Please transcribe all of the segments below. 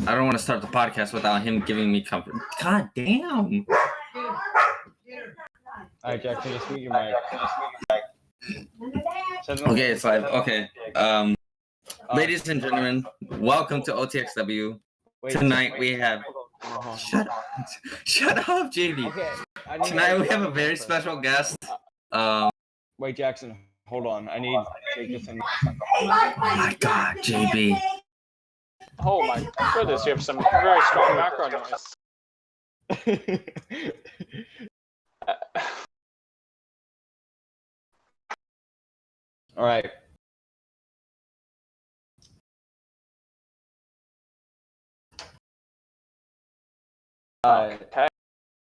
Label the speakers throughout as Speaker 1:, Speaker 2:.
Speaker 1: I don't want to start the podcast without him giving me comfort. God damn.
Speaker 2: Alright, Jackson, just mute your mic.
Speaker 1: Okay, it's live. Okay. Ladies and gentlemen, welcome to OTXW. Tonight we have. Shut up, JB.
Speaker 2: Okay.
Speaker 1: Tonight we have a very special guest.
Speaker 2: Wait, Jackson, hold on. I need to take this in.
Speaker 1: Oh my God, JB.
Speaker 3: Oh my goodness, you have some very strong background noise.
Speaker 2: All right.
Speaker 3: Okay.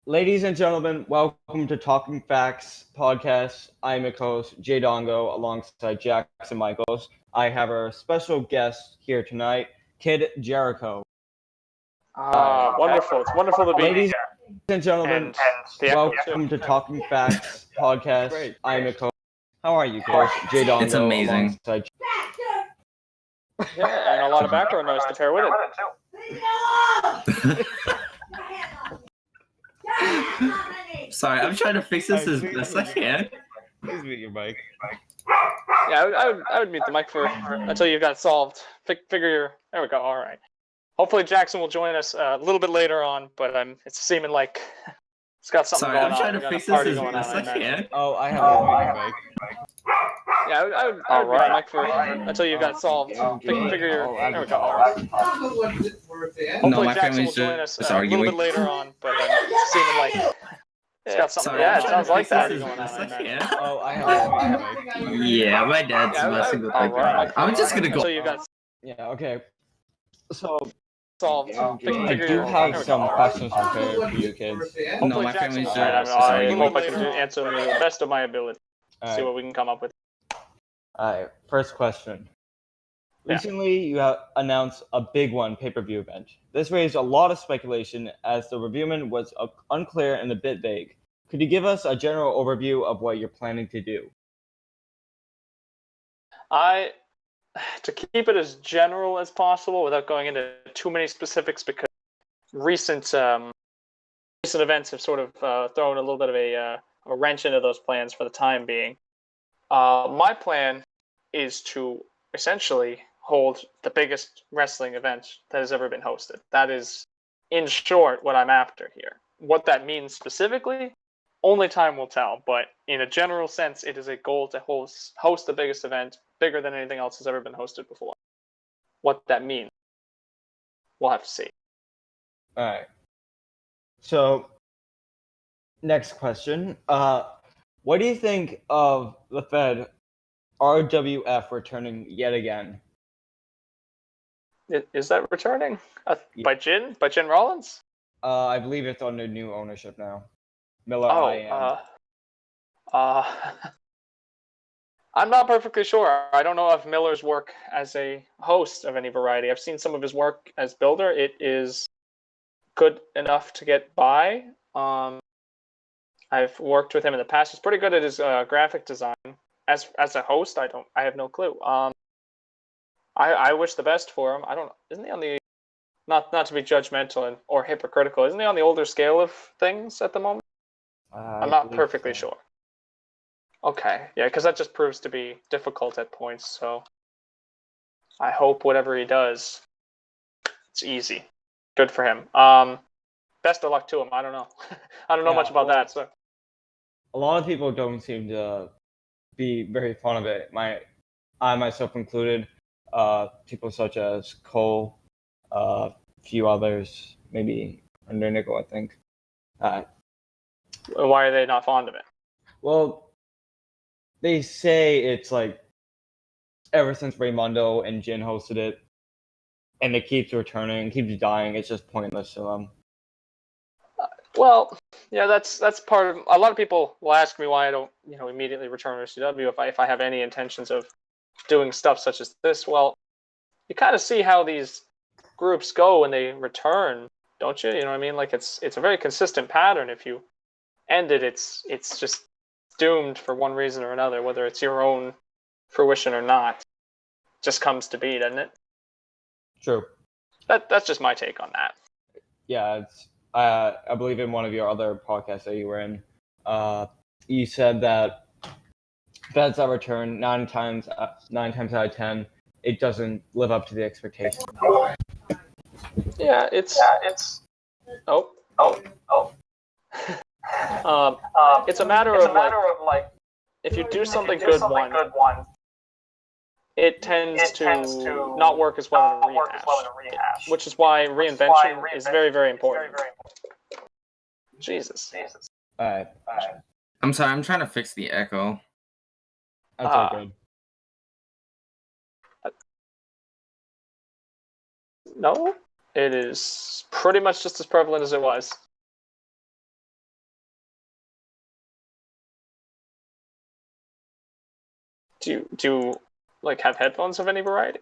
Speaker 2: Ladies and gentlemen, welcome to Talking Facts podcast. I'm your host, Jay Dongo, alongside Jackson Michaels. I have our special guest here tonight, Kidzrock4.
Speaker 3: Wonderful. It's wonderful to be
Speaker 2: Ladies
Speaker 3: here.
Speaker 2: and gentlemen, welcome to Talking Facts podcast.
Speaker 3: Great.
Speaker 2: I'm your host. How are you, Coach? Jay Dongo.
Speaker 1: It's amazing.
Speaker 2: Alongside...
Speaker 3: Yeah, and a lot of background noise to pair with it.
Speaker 1: Sorry, I'm trying to fix this as best I can.
Speaker 2: Please mute your mic.
Speaker 3: Yeah, I would mute the mic for until you got solved. Figure your. There we go. All right. Hopefully Jackson will join us a little bit later on, but it's seeming like it's got something
Speaker 1: Sorry,
Speaker 3: going
Speaker 1: I'm
Speaker 3: on.
Speaker 1: trying to fix this as best I can.
Speaker 2: Oh, I have a mic.
Speaker 3: Yeah, I would mute the mic for until you got solved. Figure your. There we go. All right. Hopefully
Speaker 1: my
Speaker 3: Jackson will
Speaker 1: family's
Speaker 3: join us
Speaker 1: just
Speaker 3: a little
Speaker 1: arguing.
Speaker 3: bit later on, but it's seeming like it's got something.
Speaker 1: Sorry,
Speaker 3: Yeah,
Speaker 1: I'm
Speaker 3: it
Speaker 1: trying
Speaker 3: sounds
Speaker 1: to
Speaker 3: like
Speaker 1: fix
Speaker 3: that
Speaker 1: this
Speaker 3: going
Speaker 1: as
Speaker 3: on.
Speaker 1: best I
Speaker 3: I
Speaker 1: can.
Speaker 2: Oh, I have a mic.
Speaker 1: Yeah, my dad's messing with my God. I'm just gonna go.
Speaker 3: Until you got
Speaker 2: Yeah, okay. So,
Speaker 3: solved.
Speaker 2: I do have some questions prepared for you kids.
Speaker 1: No, my family's just
Speaker 3: I hope I
Speaker 1: arguing.
Speaker 3: can answer them to the best of my ability. See what we can come up with.
Speaker 2: Alright, first question.
Speaker 3: Yeah.
Speaker 2: Recently, you have announced a big one pay-per-view event. This raised a lot of speculation as the reviewment was unclear and a bit vague. Could you give us a general overview of what you're planning to do?
Speaker 3: To keep it as general as possible without going into too many specifics, because recent events have sort of thrown a little bit of a wrench into those plans for the time being. My plan is to essentially hold the biggest wrestling event that has ever been hosted. That is, in short, what I'm after here. What that means specifically, only time will tell. But in a general sense, it is a goal to host the biggest event, bigger than anything else has ever been hosted before. What that means, we'll have to see.
Speaker 2: Alright. So, next question. What do you think of the Fed RWF returning yet again?
Speaker 3: Is that returning? By Jin Rollins?
Speaker 2: I believe it's under new ownership now. Miller
Speaker 3: I'm not perfectly sure. I don't know of Miller's work as a host of any variety. I've seen some of his work as builder. It is good enough to get by. I've worked with him in the past. He's pretty good at his graphic design. As a host, I have no clue. I wish the best for him. I don't. Isn't he on the not to be judgmental or hypocritical? Isn't he on the older scale of things at the moment? I'm not perfectly sure. Okay, yeah, because that just proves to be difficult at points. So I hope whatever he does, it's easy. Good for him. Best of luck to him. I don't know. I don't know much about that. So
Speaker 2: a lot of people don't seem to be very fond of it. I myself included. People such as Cole, a few others, maybe under Nickel, I think.
Speaker 3: Why are they not fond of it?
Speaker 2: Well, they say it's like ever since Raymundo and Jin hosted it, and it keeps returning, keeps dying. It's just pointless to them.
Speaker 3: Well, yeah, that's part of. A lot of people will ask me why I don't, immediately return to CW if I have any intentions of doing stuff such as this. Well, you kind of see how these groups go when they return, don't you? You know what I mean? Like it's a very consistent pattern. If you end it, it's just doomed for one reason or another, whether it's your own fruition or not. Just comes to be, doesn't it?
Speaker 2: True.
Speaker 3: that's just my take on that.
Speaker 2: Yeah, it's I believe in one of your other podcasts that you were in, you said that feds that return 9 times out of 10, it doesn't live up to the expectation.
Speaker 3: Yeah, it's it's a matter of like if you do something good once, it tends to not work as well in a rehash, which is why reinvention is very, very important. Jesus.
Speaker 2: All right.
Speaker 1: I'm sorry, I'm trying to fix the echo.
Speaker 2: That's all good.
Speaker 3: No, it is pretty much just as prevalent as it was. Do you like have headphones of any variety?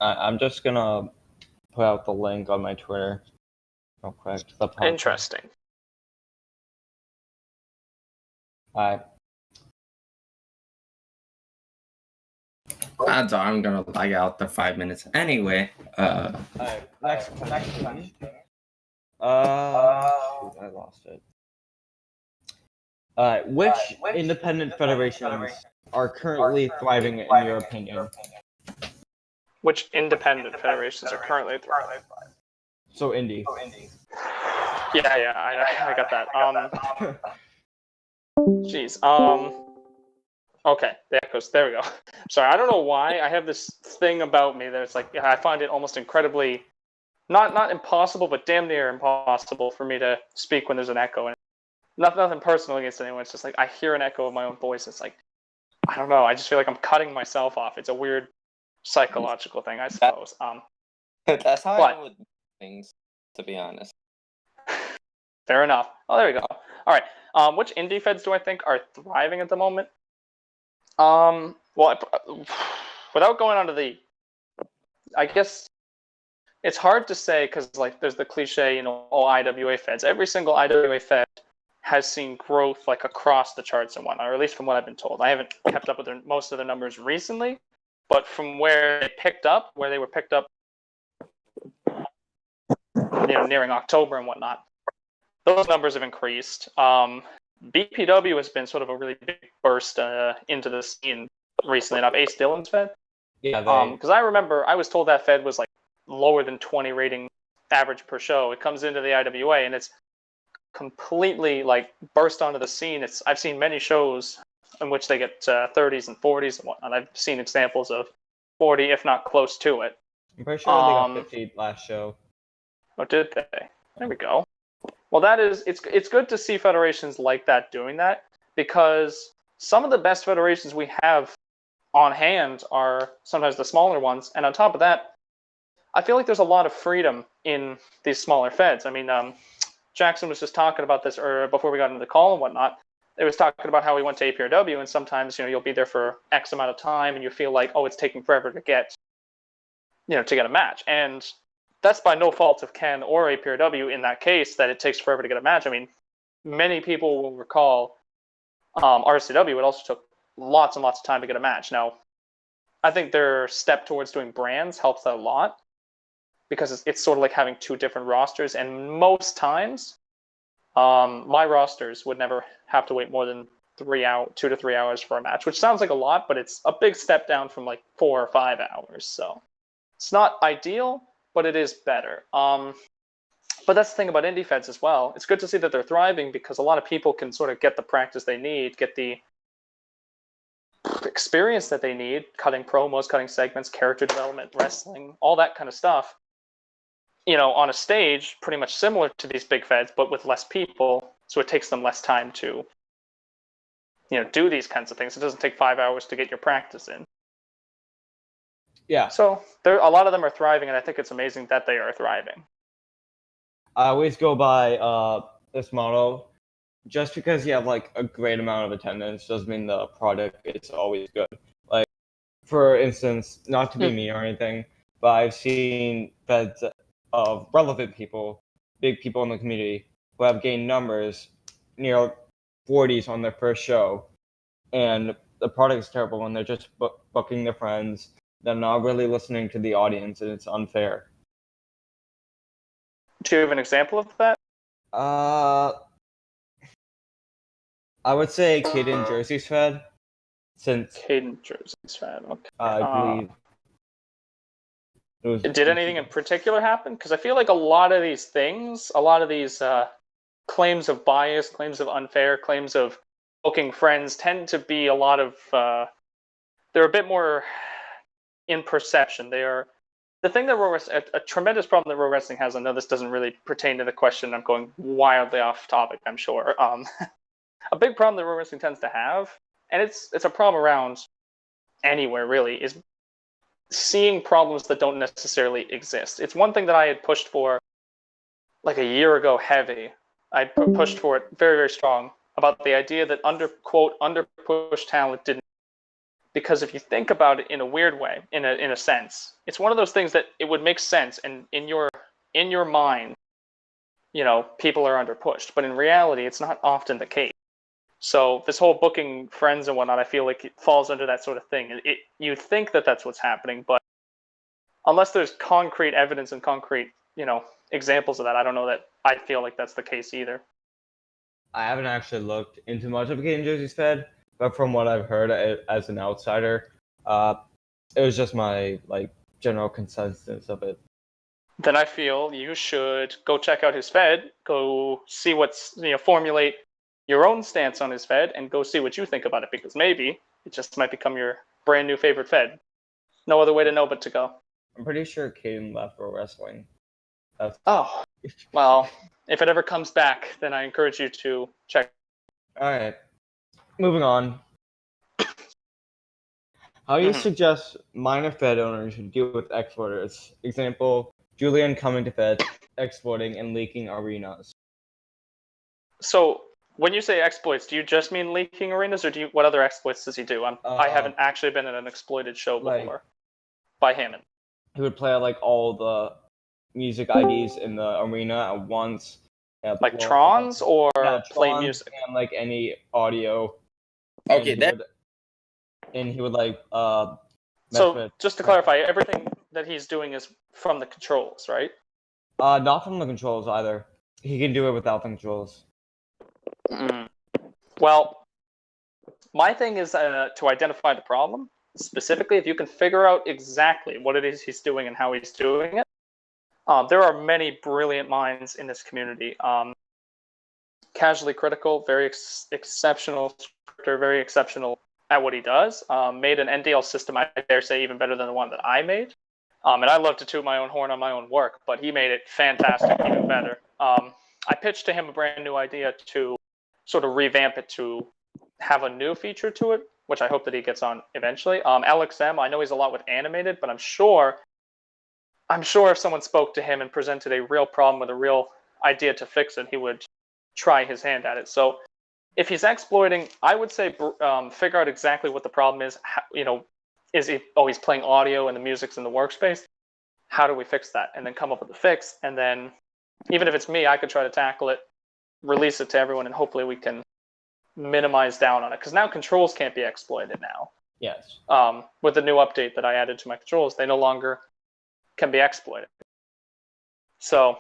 Speaker 2: I'm just gonna put out the link on my Twitter real quick.
Speaker 3: Interesting.
Speaker 2: Alright.
Speaker 1: Odds are I'm gonna lag out the 5 minutes anyway.
Speaker 2: Alright, next question. Shoot, I lost it. Which independent federations are currently thriving in your opinion?
Speaker 3: Which independent federations are currently thriving?
Speaker 2: So indie.
Speaker 3: Yeah, I got that. Jeez. Okay, there it goes. There we go. Sorry, I don't know why I have this thing about me that it's like I find it almost incredibly, not impossible, but damn near impossible for me to speak when there's an echo. And nothing personal against anyone. It's just like I hear an echo of my own voice. It's like I don't know. I just feel like I'm cutting myself off. It's a weird psychological thing, I suppose.
Speaker 4: That's how I am with things, to be honest.
Speaker 3: Fair enough. Oh, there we go. All right. Which indie feds do I think are thriving at the moment? Well, without going on to the, I guess it's hard to say because like there's the cliche, all IWA feds. Every single IWA fed has seen growth like across the charts and whatnot, or at least from what I've been told. I haven't kept up with most of the numbers recently, but from where they were picked up, nearing October and whatnot, those numbers have increased. BPW has been sort of a really big burst into the scene recently enough. Ace Dillon's fed.
Speaker 2: Yeah.
Speaker 3: Because I remember I was told that fed was like lower than 20 rating average per show. It comes into the IWA and it's completely like burst onto the scene. I've seen many shows in which they get 30s and 40s and whatnot. I've seen examples of 40, if not close to it.
Speaker 2: I'm pretty sure they got 50 last show.
Speaker 3: Oh, did they? There we go. Well, it's good to see federations like that doing that because some of the best federations we have on hand are sometimes the smaller ones. And on top of that, I feel like there's a lot of freedom in these smaller feds. I mean, Jackson was just talking about this before we got into the call and whatnot. It was talking about how we went to APRW and sometimes, you'll be there for X amount of time and you feel like, oh, it's taking forever to get a match. And that's by no fault of Ken or APRW in that case that it takes forever to get a match. I mean, many people will recall RCW, it also took lots and lots of time to get a match. Now, I think their step towards doing brands helps that a lot because it's sort of like having two different rosters. And most times, my rosters would never have to wait more than 2 to 3 hours for a match, which sounds like a lot, but it's a big step down from like 4 or 5 hours. So it's not ideal, but it is better. But that's the thing about indie feds as well. It's good to see that they're thriving because a lot of people can sort of get the practice they need, get the experience that they need, cutting promos, cutting segments, character development, wrestling, all that kind of stuff, on a stage pretty much similar to these big feds, but with less people. So it takes them less time to, do these kinds of things. It doesn't take 5 hours to get your practice in.
Speaker 2: Yeah.
Speaker 3: So a lot of them are thriving, and I think it's amazing that they are thriving.
Speaker 2: I always go by this motto. Just because you have like a great amount of attendance doesn't mean the product is always good. Like for instance, not to be me or anything, but I've seen feds of relevant people, big people in the community, who have gained numbers near 40s on their first show, and the product is terrible when they're just booking their friends. They're not really listening to the audience, and it's unfair.
Speaker 3: Do you have an example of that?
Speaker 2: I would say Caden Jersey's fed, since
Speaker 3: Caden Jersey's fan. Okay.
Speaker 2: I believe.
Speaker 3: Did anything in particular happen? Because I feel like a lot of these things, a lot of these claims of bias, claims of unfair, claims of booking friends tend to be a lot of, they're a bit more in perception. They are, the thing that a tremendous problem that Pro Wrestling has, I know this doesn't really pertain to the question, I'm going wildly off topic, I'm sure. A big problem that Pro Wrestling tends to have, and it's a problem around anywhere really, is seeing problems that don't necessarily exist. It's one thing that I had pushed for like a year ago heavy. I pushed for it very, very strong about the idea that under-pushed talent didn't. Because if you think about it in a weird way, in a sense, it's one of those things that it would make sense, and in your mind, you know, people are under-pushed. But in reality, it's not often the case. So this whole booking friends and whatnot, I feel like it falls under that sort of thing. You'd think that that's what's happening, but unless there's concrete evidence and concrete, you know, examples of that, I don't know that I feel like that's the case either.
Speaker 2: I haven't actually looked into much of Caden Jersey's fed, but from what I've heard as an outsider, it was just my general consensus of it.
Speaker 3: Then I feel you should go check out his fed, go see formulate your own stance on his fed, and go see what you think about it, because maybe it just might become your brand new favorite fed. No other way to know but to go.
Speaker 2: I'm pretty sure Caden left Pro Wrestling.
Speaker 3: Oh, well, if it ever comes back, then I encourage you to check.
Speaker 2: All right, moving on. How do you suggest minor fed owners should deal with exploiters? Example, Julian coming to fed, exploiting, and leaking arenas.
Speaker 3: So, when you say exploits, do you just mean leaking arenas, or what other exploits does he do? I haven't actually been in an exploited show before by Hammond.
Speaker 2: He would play all the music IDs in the arena at once.
Speaker 3: Like Trons, or play music?
Speaker 2: And any audio.
Speaker 1: Okay,
Speaker 2: and he would
Speaker 3: So, just to clarify, everything that he's doing is from the controls, right?
Speaker 2: Not from the controls either. He can do it without the controls.
Speaker 3: Well, my thing is to identify the problem. Specifically, if you can figure out exactly what it is he's doing and how he's doing it. There are many brilliant minds in this community. Casually critical, very exceptional, very exceptional at what he does. Made an NDL system, I dare say, even better than the one that I made. And I love to toot my own horn on my own work, but he made it fantastic, even better. I pitched to him a brand new idea to sort of revamp it to have a new feature to it, which I hope that he gets on eventually. LXM, I know he's a lot with animated, but I'm sure if someone spoke to him and presented a real problem with a real idea to fix it, he would try his hand at it. So if he's exploiting, I would say figure out exactly what the problem is. Is he, he's playing audio and the music's in the workspace? How do we fix that? And then come up with a fix. And then even if it's me, I could try to tackle it, release it to everyone, and hopefully we can minimize down on it. Because now controls can't be exploited now.
Speaker 2: Yes.
Speaker 3: With the new update that I added to my controls, they no longer can be exploited. So,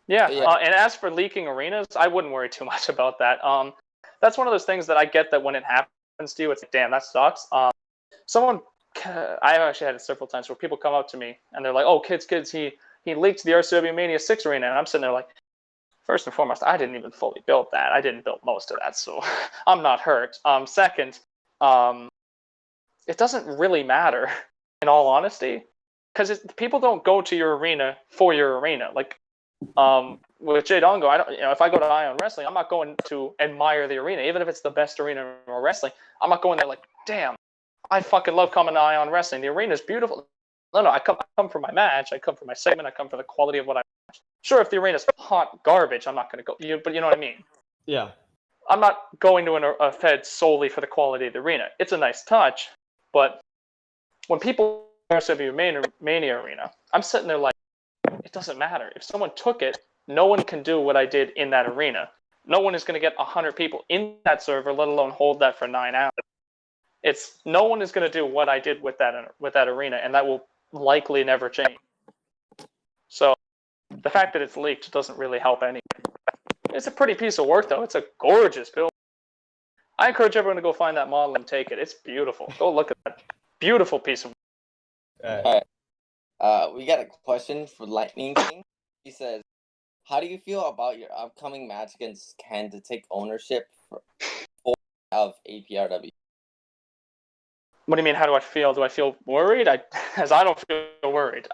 Speaker 3: yeah. And as for leaking arenas, I wouldn't worry too much about that. That's one of those things that I get that when it happens to you, it's like, damn, that sucks. I actually had it several times where people come up to me and they're like, "Oh, kids, he leaked the RCW Mania 6 arena," and I'm sitting there like, first and foremost, I didn't even fully build that. I didn't build most of that, so I'm not hurt. Second, it doesn't really matter, in all honesty, because people don't go to your arena for your arena. Like, with Jay Dongo, if I go to Ion Wrestling, I'm not going to admire the arena, even if it's the best arena in wrestling. I'm not going there like, damn, I fucking love coming to Ion Wrestling. The arena's beautiful. No, I come for my match. I come for my segment. I come for the quality of what I watch. Sure, if the arena's hot garbage, I'm not going to go. But you know what I mean?
Speaker 2: Yeah.
Speaker 3: I'm not going to a Fed solely for the quality of the arena. It's a nice touch, but when people RSW Mania Arena, I'm sitting there like, it doesn't matter. If someone took it, no one can do what I did in that arena. No one is going to get 100 people in that server, let alone hold that for 9 hours. No one is going to do what I did with that arena, and that will likely never change. So the fact that it's leaked doesn't really help anything. It's a pretty piece of work, though. It's a gorgeous build. I encourage everyone to go find that model and take it. It's beautiful. Go look at that beautiful piece of work.
Speaker 4: All right. We got a question for Lightning King. He says, how do you feel about your upcoming match against Ken to take ownership of APRW?
Speaker 3: What do you mean, how do I feel? Do I feel worried? I don't feel worried.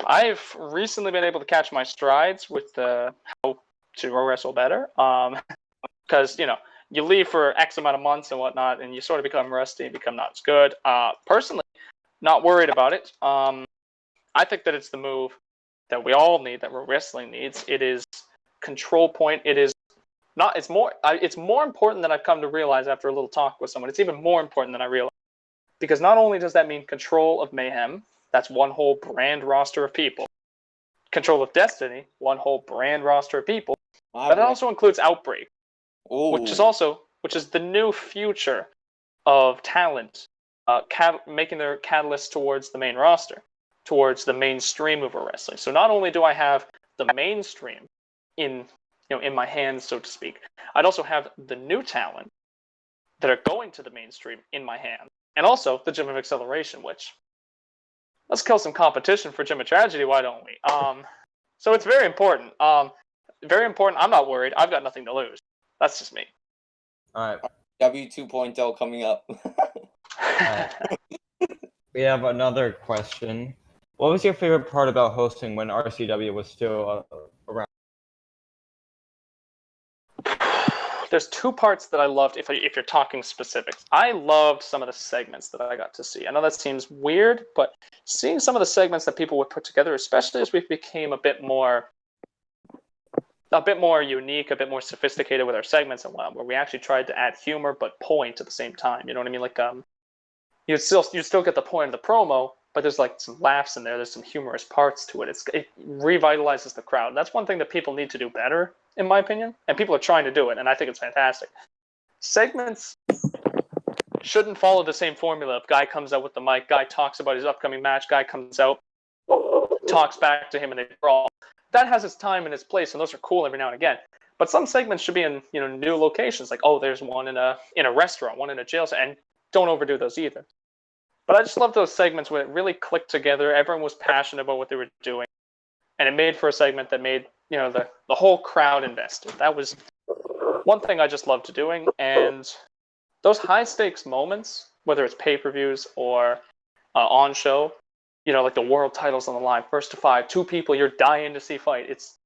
Speaker 3: I've recently been able to catch my strides with how to wrestle better. Because, you leave for X amount of months and whatnot, and you sort of become rusty and become not as good. Personally, not worried about it. I think that it's the move that we all need, that wrestling needs. It is control point. It is not. It's more important than I've come to realize after a little talk with someone. It's even more important than I realized, because not only does that mean control of Mayhem, that's one whole brand roster of people. Control of Destiny, one whole brand roster of people. But it also includes Outbreak, which is the new future of talent, making their catalyst towards the main roster, towards the mainstream of wrestling. So not only do I have the mainstream in my hands, so to speak, I'd also have the new talent that are going to the mainstream in my hands, and also the Gym of Acceleration, which, let's kill some competition for Gym of Tragedy, why don't we? So it's very important. Very important. I'm not worried. I've got nothing to lose. That's just me.
Speaker 2: All right.
Speaker 4: W 2.0 coming up.
Speaker 2: We have another question. What was your favorite part about hosting when RCW was still around?
Speaker 3: There's two parts that I loved, if you're talking specifics. I loved some of the segments that I got to see. I know that seems weird, but seeing some of the segments that people would put together, especially as we became a bit more unique, a bit more sophisticated with our segments and whatnot, where we actually tried to add humor but point at the same time. You know what I mean? Like, you'd still get the point of the promo, but there's like some laughs in there. There's some humorous parts to it. It revitalizes the crowd. That's one thing that people need to do better, in my opinion, and people are trying to do it, and I think it's fantastic. Segments shouldn't follow the same formula. If guy comes out with the mic, guy talks about his upcoming match, guy comes out, talks back to him, and they brawl. That has its time and its place, and those are cool every now and again. But some segments should be in new locations, like, oh, there's one in a restaurant, one in a jail, and don't overdo those either. But I just love those segments where it really clicked together. Everyone was passionate about what they were doing, and it made for a segment that made the whole crowd invested. That was one thing I just loved doing, and those high stakes moments, whether it's pay-per-views or on show, like the world titles on the line, first to 5, 2 people you're dying to see fight. It's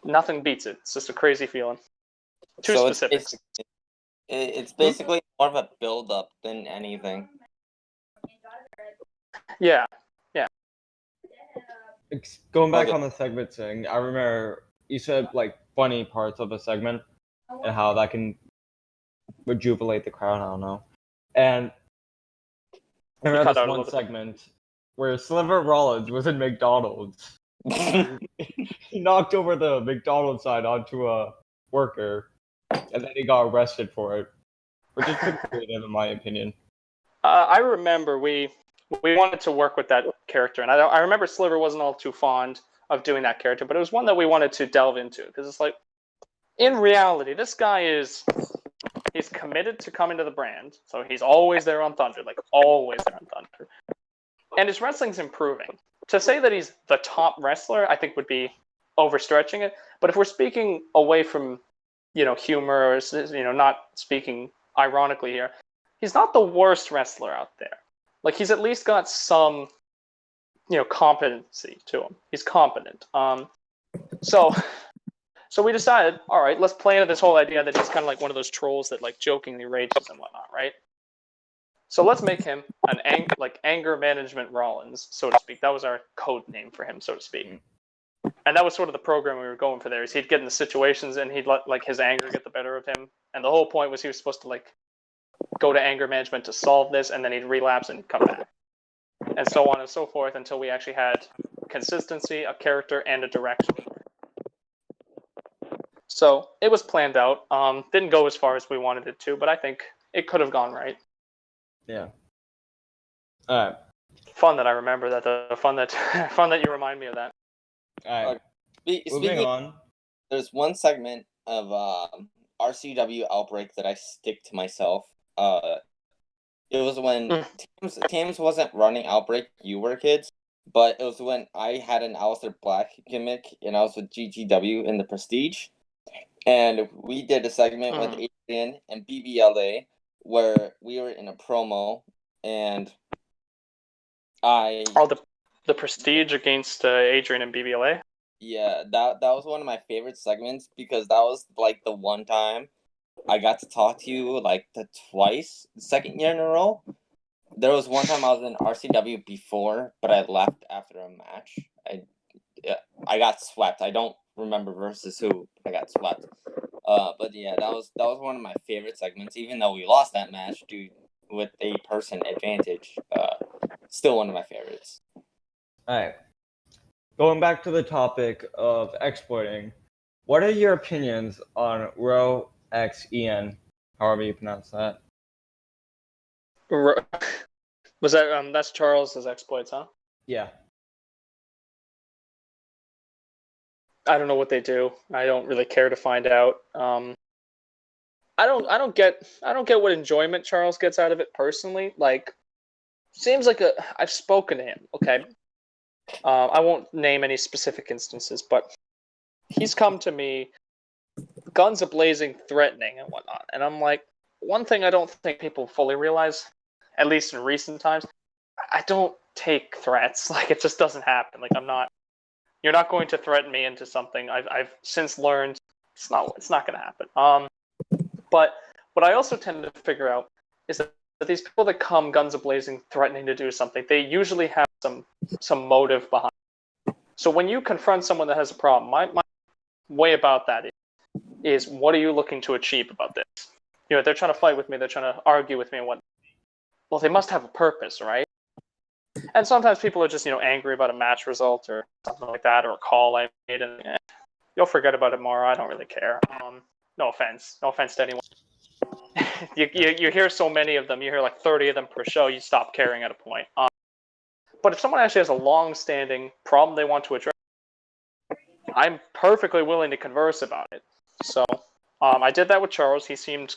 Speaker 3: nothing beats it. It's just a crazy feeling. Too specific.
Speaker 4: It's basically more of a build-up than anything.
Speaker 3: Yeah.
Speaker 2: Going back on the segment thing, I remember you said like funny parts of a segment and how that can rejuvenate the crowd. I don't know. And I remember this one segment where Sliver Rollins was in McDonald's. He knocked over the McDonald's sign onto a worker, and then he got arrested for it, which is pretty creative in my opinion.
Speaker 3: I remember we wanted to work with that character, and I remember Sliver wasn't all too fond of doing that character, but it was one that we wanted to delve into, because it's like, in reality, this guy he's committed to coming to the brand, so he's always there on Thunder, like always there on Thunder. And his wrestling's improving. To say that he's the top wrestler, I think would be overstretching it, but if we're speaking away from, humor, or, not speaking ironically here, he's not the worst wrestler out there. Like, he's at least got some, competency to him. He's competent. So we decided, all right, let's play into this whole idea that he's kind of like one of those trolls that like jokingly rages and whatnot, right? So let's make him an anger management Rollins, so to speak. That was our code name for him, so to speak. And that was sort of the program we were going for there. Is he'd get in the situations and he'd let like his anger get the better of him. And the whole point was he was supposed to like go to anger management to solve this, and then he'd relapse and come back. And so on and so forth until we actually had consistency, a character, and a direction. So it was planned out. Didn't go as far as we wanted it to, but I think it could have gone right.
Speaker 2: Yeah. All right.
Speaker 3: Fun that I remember that. The fun that fun that you remind me of that.
Speaker 2: All right. Moving
Speaker 4: Speaking,
Speaker 2: on.
Speaker 4: there's one segment of RCW Outbreak that I stick to myself. It was when Tams wasn't running Outbreak, you were kids, but it was when I had an Aleister Black gimmick and I was with GTW in the Prestige. And we did a segment with Adrian and BBLA where we were in a promo and
Speaker 3: the Prestige against Adrian and BBLA?
Speaker 4: Yeah, that was one of my favorite segments because that was like the one time I got to talk to you like twice, the second year in a row. There was one time I was in RCW before, but I left after a match. I got swept. I don't remember versus who I got swept. But yeah, that was one of my favorite segments. Even though we lost that match due with a person advantage, still one of my favorites.
Speaker 2: All right. Going back to the topic of exploiting, what are your opinions on Rho X En, however you pronounce that?
Speaker 3: Was that that's Charles's exploits, huh?
Speaker 2: Yeah.
Speaker 3: I don't know what they do. I don't really care to find out. I don't get what enjoyment Charles gets out of it personally. Like, seems like I've spoken to him. Okay, I won't name any specific instances, but he's come to me, guns a-blazing, threatening and whatnot, and I'm like, one thing I don't think people fully realize, at least in recent times, I don't take threats. Like, it just doesn't happen. Like, you're not going to threaten me into something. I've since learned it's not going to happen. But what I also tend to figure out is that these people that come guns a-blazing, threatening to do something, they usually have some motive behind it. So when you confront someone that has a problem, my way about that is what are you looking to achieve about this? You know, they're trying to fight with me, they're trying to argue with me and what. Well, they must have a purpose, right? And sometimes people are just, angry about a match result or something like that, or a call I made, and you'll forget about it more. I don't really care. No offense to anyone. you hear so many of them. You hear like 30 of them per show. You stop caring at a point. But if someone actually has a long-standing problem they want to address, I'm perfectly willing to converse about it. So I did that with Charles. He seemed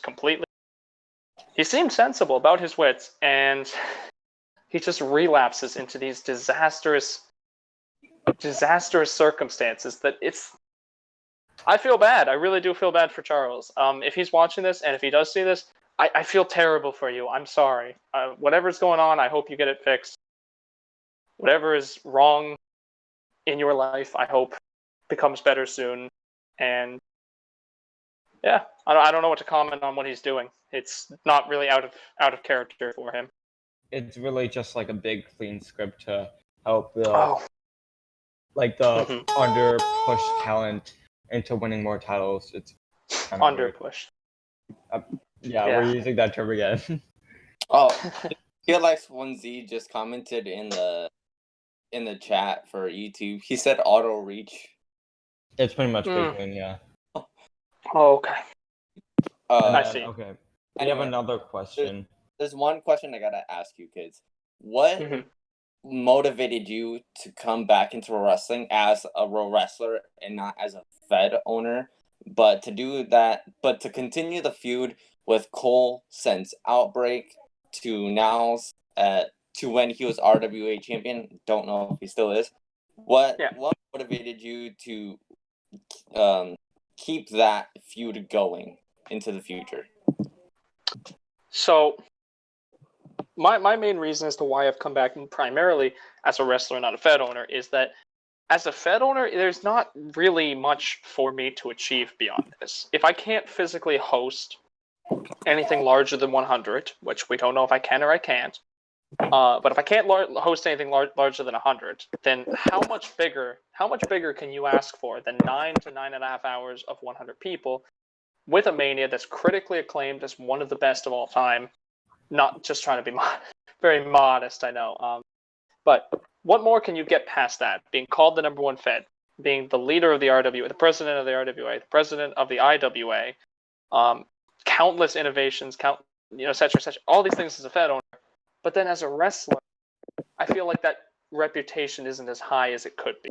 Speaker 3: sensible about his wits, and he just relapses into these disastrous circumstances that I feel bad. I really do feel bad for Charles. If he's watching this, and if he does see this, I feel terrible for you. I'm sorry. Whatever's going on, I hope you get it fixed. Whatever is wrong in your life, I hope becomes better soon. And yeah, I don't know what to comment on what he's doing. It's not really out of character for him.
Speaker 2: It's really just like a big clean script to help the under push talent into winning more titles. It's
Speaker 3: under push.
Speaker 2: Yeah, we're using that term again.
Speaker 4: Oh, Feel Like 1Z just commented in the chat for YouTube. He said auto reach.
Speaker 2: It's pretty much big win, yeah.
Speaker 3: Oh, okay.
Speaker 2: I see. Okay. I have another question.
Speaker 4: There's one question I gotta ask you, kids. What motivated you to come back into wrestling as a Raw wrestler and not as a Fed owner, but to continue the feud with Cole since Outbreak to now's to when he was RWA champion? Don't know if he still is. What motivated you to keep that feud going into the future?
Speaker 3: So my main reason as to why I've come back primarily as a wrestler, not a Fed owner, is that as a Fed owner, there's not really much for me to achieve beyond this. If I can't physically host anything larger than 100, which we don't know if I can or I can't, but if I can't host anything larger than 100, then how much bigger can you ask for than 9 to 9.5 hours of 100 people with a Mania that's critically acclaimed as one of the best of all time. Not just trying to be very modest, I know. But what more can you get past that? Being called the number one Fed, being the leader of the RWA, the president of the RWA, the president of the IWA, countless innovations, et cetera, all these things as a Fed owner. But then as a wrestler, I feel like that reputation isn't as high as it could be.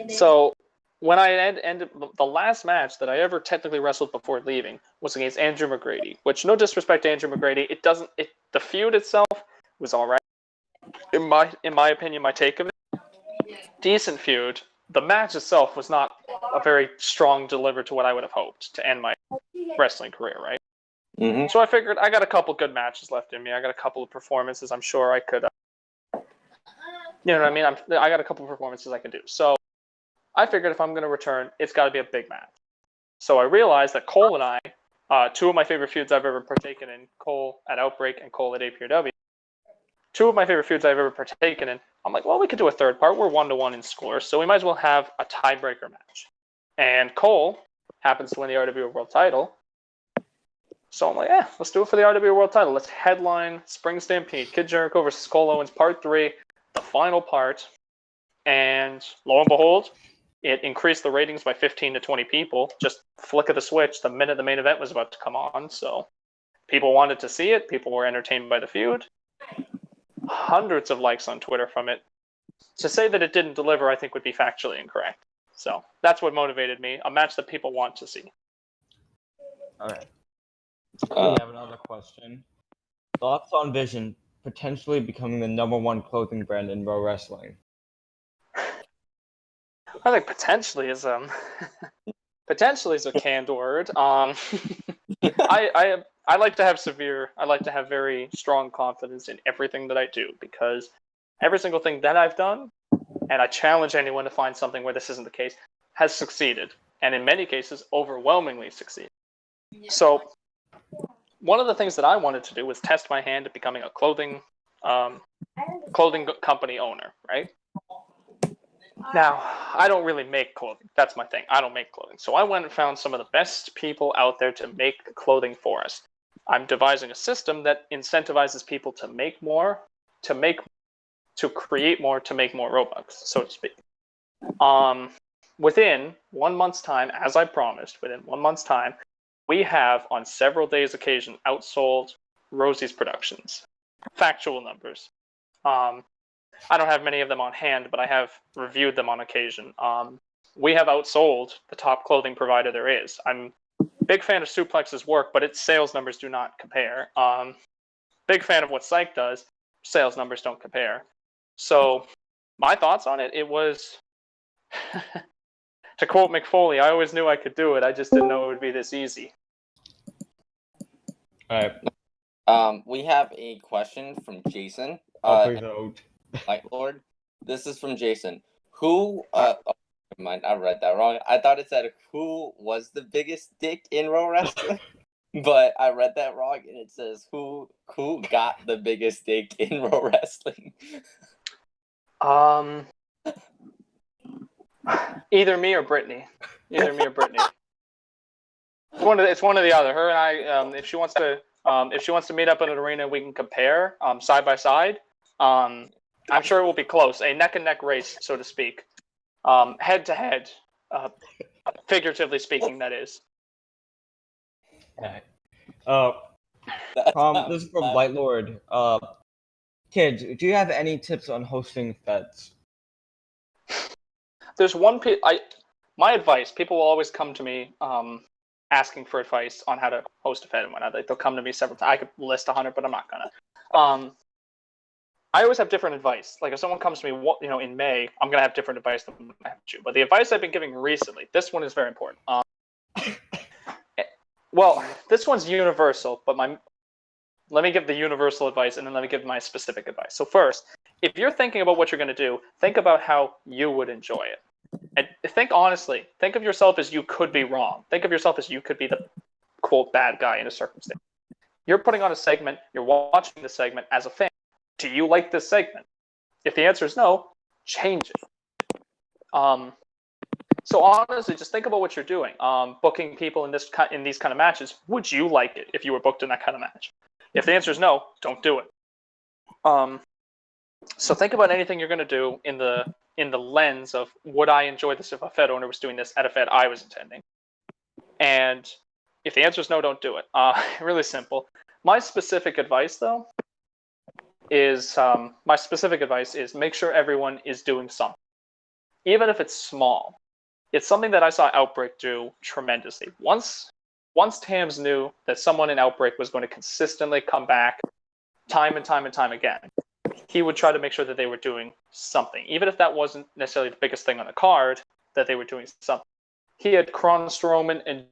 Speaker 3: So when I ended the last match that I ever technically wrestled before leaving was against Andrew McGrady, which, no disrespect to Andrew McGrady, the feud itself was all right. In my opinion, my take of it, decent feud. The match itself was not a very strong deliver to what I would have hoped to end my wrestling career, right?
Speaker 4: Mm-hmm.
Speaker 3: So I figured I got a couple good matches left in me. I got a couple of performances I'm sure I could, you know what I mean? I got a couple of performances I can do. So I figured if I'm going to return, it's got to be a big match. So I realized that Cole and I, two of my favorite feuds I've ever partaken in, Cole at Outbreak and Cole at APRW, two of my favorite feuds I've ever partaken in, I'm like, well, we could do a third part. We're 1-1 in scores, so we might as well have a tiebreaker match. And Cole happens to win the RWA World title. So I'm like, let's do it for the RWA World title. Let's headline Spring Stampede, Kid Jericho versus Cole Owens, part 3, the final part. And lo and behold, it increased the ratings by 15 to 20 people. Just flick of the switch the minute the main event was about to come on. So people wanted to see it. People were entertained by the feud. Hundreds of likes on Twitter from it. To say that it didn't deliver, I think, would be factually incorrect. So that's what motivated me. A match that people want to see.
Speaker 2: All right. We have another question. Thoughts on Vision potentially becoming the number one clothing brand in pro wrestling?
Speaker 3: I think potentially is potentially is a canned word. I like to have very strong confidence in everything that I do, because every single thing that I've done, and I challenge anyone to find something where this isn't the case, has succeeded, and in many cases overwhelmingly succeeded. So one of the things that I wanted to do was test my hand at becoming a clothing company owner, right? Now, I don't really make clothing. That's my thing. I don't make clothing. So I went and found some of the best people out there to make clothing for us. I'm devising a system that incentivizes people to make more, to create more, to make more Robux, so to speak. Within 1 month's time, as I promised, within 1 month's time, we have, on several days' occasion, outsold Rosie's Productions. Factual numbers. I don't have many of them on hand, but I have reviewed them on occasion. We have outsold the top clothing provider there is. I'm a big fan of Suplex's work, but its sales numbers do not compare. Big fan of what Psych does. Sales numbers don't compare. So my thoughts on it was, to quote McFoley, I always knew I could do it. I just didn't know it would be this easy.
Speaker 2: All right.
Speaker 4: We have a question from Jason.
Speaker 2: Please don't.
Speaker 4: Light Lord. This is from Jason. Who? Never mind. I read that wrong. I thought it said who was the biggest dick in pro wrestling, but I read that wrong, and it says who got the biggest dick in pro wrestling.
Speaker 3: Either me or Brittany. It's one or the other. Her and I. If she wants to meet up in an arena, we can compare side by side. I'm sure it will be close, a neck and neck race, so to speak, head to head, figuratively speaking. That is.
Speaker 2: Okay. This is from Light Lord. Kids, do you have any tips on hosting feds?
Speaker 3: There's one. My advice. People will always come to me asking for advice on how to host a fed and whatnot. They'll come to me several times. I could list 100, but I'm not gonna. I always have different advice. Like if someone comes to me, in May, I'm gonna have different advice than I have to. But the advice I've been giving recently, this one is very important. Well, this one's universal, but let me give the universal advice, and then let me give my specific advice. So first, if you're thinking about what you're gonna do, think about how you would enjoy it, and think honestly. Think of yourself as you could be wrong. Think of yourself as you could be the quote bad guy in a circumstance. You're putting on a segment. You're watching the segment as a fan. Do you like this segment? If the answer is no, change it. So honestly, just think about what you're doing. Booking people in these kind of matches. Would you like it if you were booked in that kind of match? If the answer is no, don't do it. So think about anything you're going to do in the lens of, would I enjoy this if a Fed owner was doing this at a Fed I was attending? And if the answer is no, don't do it. Really simple. My specific advice, though, is make sure everyone is doing something, even if it's small. It's something that I saw Outbreak do tremendously. Once Tams knew that someone in Outbreak was going to consistently come back time and time and time again, he would try to make sure that they were doing something, even if that wasn't necessarily the biggest thing on the card, that they were doing something. He had Kron Strowman and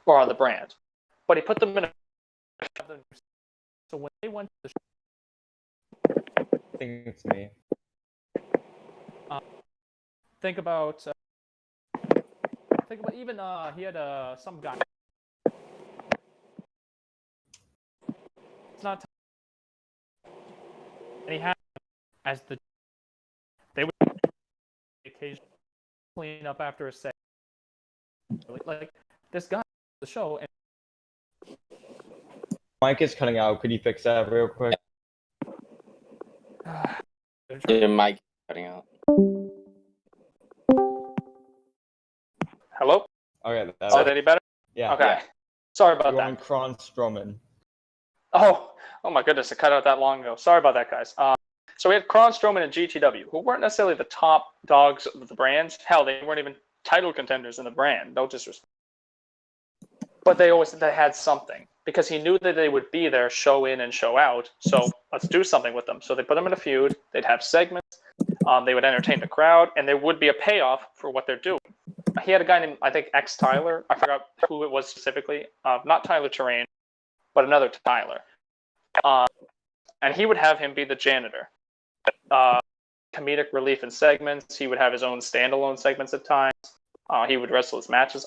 Speaker 3: or on the brand, but he put them in a. So when they went to the
Speaker 2: I think it's me.
Speaker 3: think about even he had some guy. It's not. And he had as the they would occasionally clean up after a set. Like this guy the show and
Speaker 2: Mike is cutting out. Could you fix that real quick?
Speaker 4: Your mic cutting out.
Speaker 3: Hello?
Speaker 2: Okay,
Speaker 3: Is that any better?
Speaker 2: yeah.
Speaker 3: Okay.
Speaker 4: Yeah.
Speaker 3: Sorry about
Speaker 2: You're
Speaker 3: that.
Speaker 2: on Kron Strowman.
Speaker 3: Oh my goodness, it cut out that long ago. Sorry about that, guys. So we had Kron Strowman and GTW, who weren't necessarily the top dogs of the brand. Hell, they weren't even title contenders in the brand. No disrespect. But they had something, because he knew that they would be there, show in and show out. So let's do something with them. So they put them in a feud. They'd have segments. They would entertain the crowd, and there would be a payoff for what they're doing. He had a guy named, I think, X Tyler. I forgot who it was specifically. Not Tyler Terrain, but another Tyler. And he would have him be the janitor. Comedic relief in segments. He would have his own standalone segments at times. He would wrestle his matches.